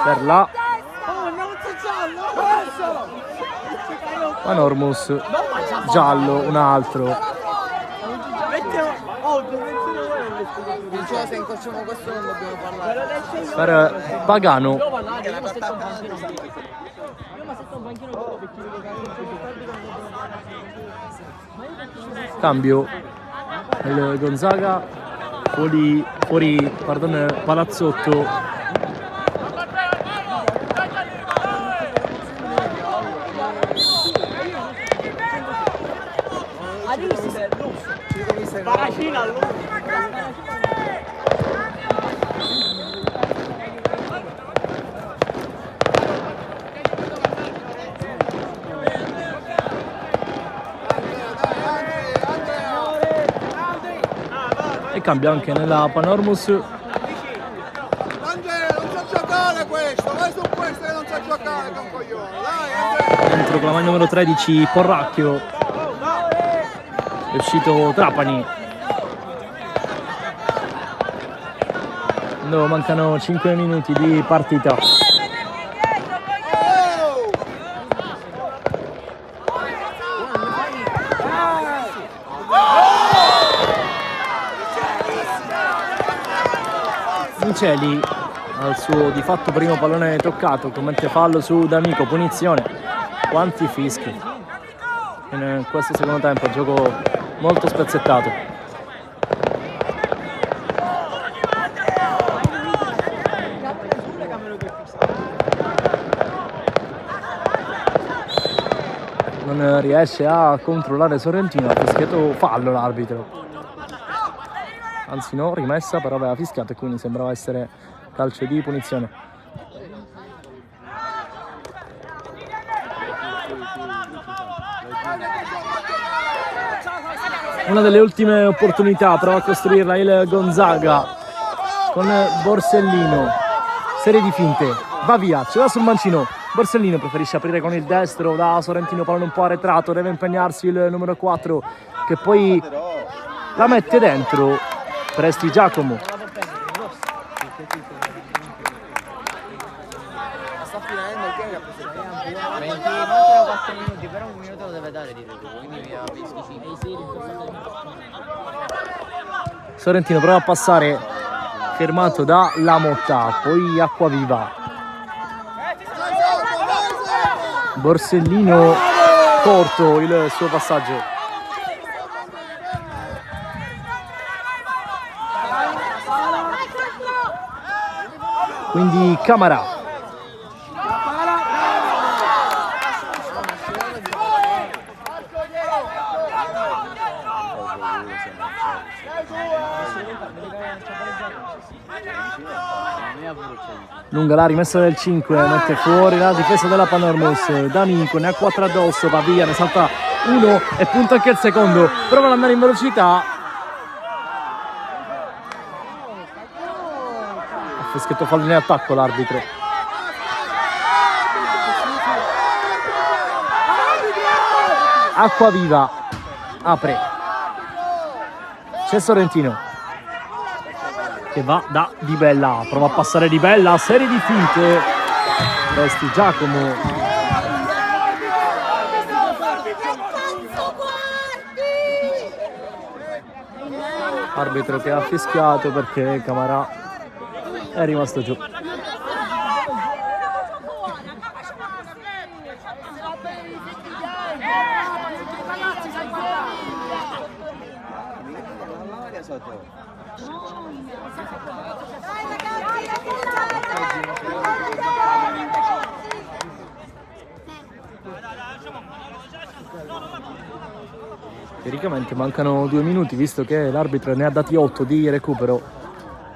per la Panormus. Giallo, un altro per Pagano. Cambio il Gonzaga, fuori Palazzotto. E cambia anche nella Panormus. Angelo, non sa giocare questo, vai su questo che non sa giocare, con coglione, dai. Dentro con la maglia numero 13 Porracchio, è uscito Trapani. No, mancano 5 minuti di partita. Miceli al suo di fatto primo pallone toccato, commette fallo su D'Amico, punizione. Quanti fischi in questo secondo tempo, gioco molto spezzettato. Non non riesce a controllare Sorrentino, ha fischiato fallo l'arbitro. Anzi no, rimessa, però aveva fischiato e quindi sembrava essere calcio di punizione. Una delle ultime opportunità, prova a costruirla il Gonzaga con Borsellino, serie di finte, va via, ce l'ha sul mancino. Borsellino preferisce aprire con il destro, da Sorrentino pallone un po' arretrato, deve impegnarsi il numero 4 che poi la mette dentro. Presti Giacomo. Sta finendo il game, ha preso 4 minuti, però un minuto lo deve dare di recupero, quindi mi ha Sorrentino prova a passare, fermato da Lamotta, poi Acquaviva. Borsellino corto il suo passaggio. Quindi Camara. Lunga la rimessa del 5, mette fuori la difesa della Panormus. D'Amico ne ha 4 addosso, va via, ne salta uno e punta anche il secondo. Prova ad andare in velocità. Ha fischiato fallo in attacco l'arbitro. Acquaviva apre. C'è Sorrentino che va da Di Bella, prova a passare Di Bella, serie di finte. Presti Giacomo. Arbitro che ha fischiato perché Camara è rimasto giù. Teoricamente mancano 2 minuti, visto che l'arbitro ne ha dati 8 di recupero.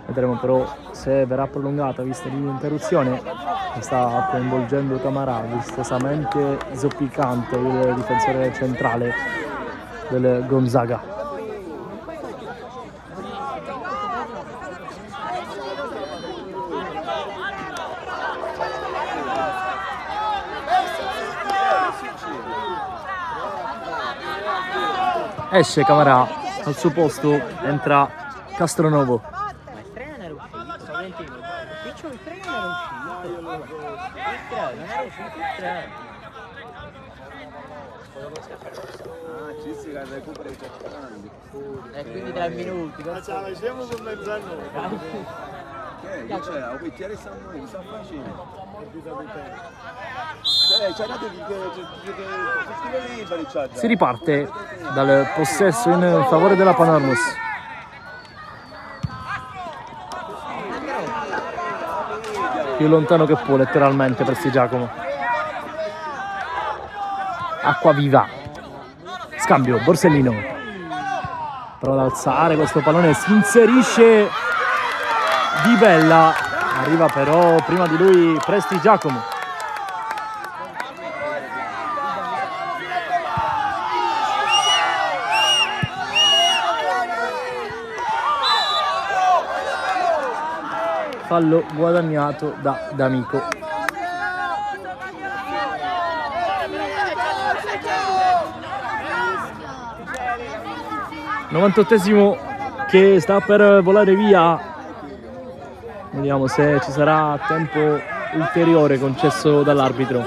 Vedremo però se verrà prolungata, vista l'interruzione che sta coinvolgendo Camara, vistosamente zoppicante il difensore centrale del Gonzaga. Esce Camara, al suo posto entra Castronovo. Ma il treno era uscito, Sorrentino. Il treno era uscito. Non era uscito il treno. E quindi 3 minuti. Siamo con mezzanotte. Che c'è? La picchiere sta noi, sta facendo. Si riparte dal possesso in favore della Panormus. Più lontano che può, letteralmente, Presti Giacomo. Acquaviva. Scambio, Borsellino. Prova ad alzare questo pallone, si inserisce Di Bella. Arriva però prima di lui Presti Giacomo. Fallo guadagnato da D'Amico. (98esimo) che sta per volare via. Vediamo se ci sarà tempo ulteriore concesso dall'arbitro.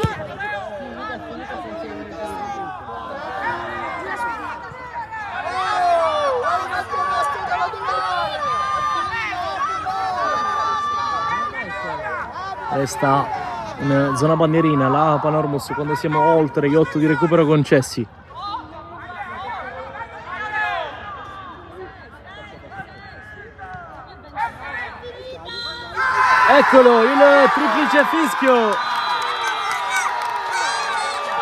Resta in zona bandierina la Panormus quando siamo oltre gli 8 di recupero concessi. Eccolo il triplice fischio.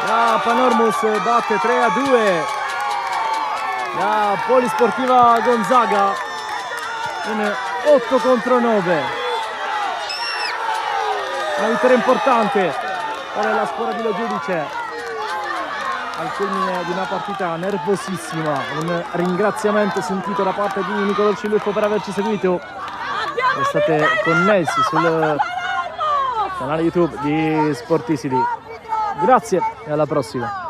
La Panormus batte 3-2 la Polisportiva Gonzaga in 8 contro 9. Una vittoria importante per la squadra di Lo Giudice al culmine di una partita nervosissima. Un ringraziamento sentito da parte di Nicolò Ciluffo per averci seguito. Restate connessi sul canale YouTube di Sport Isili. Grazie e alla prossima.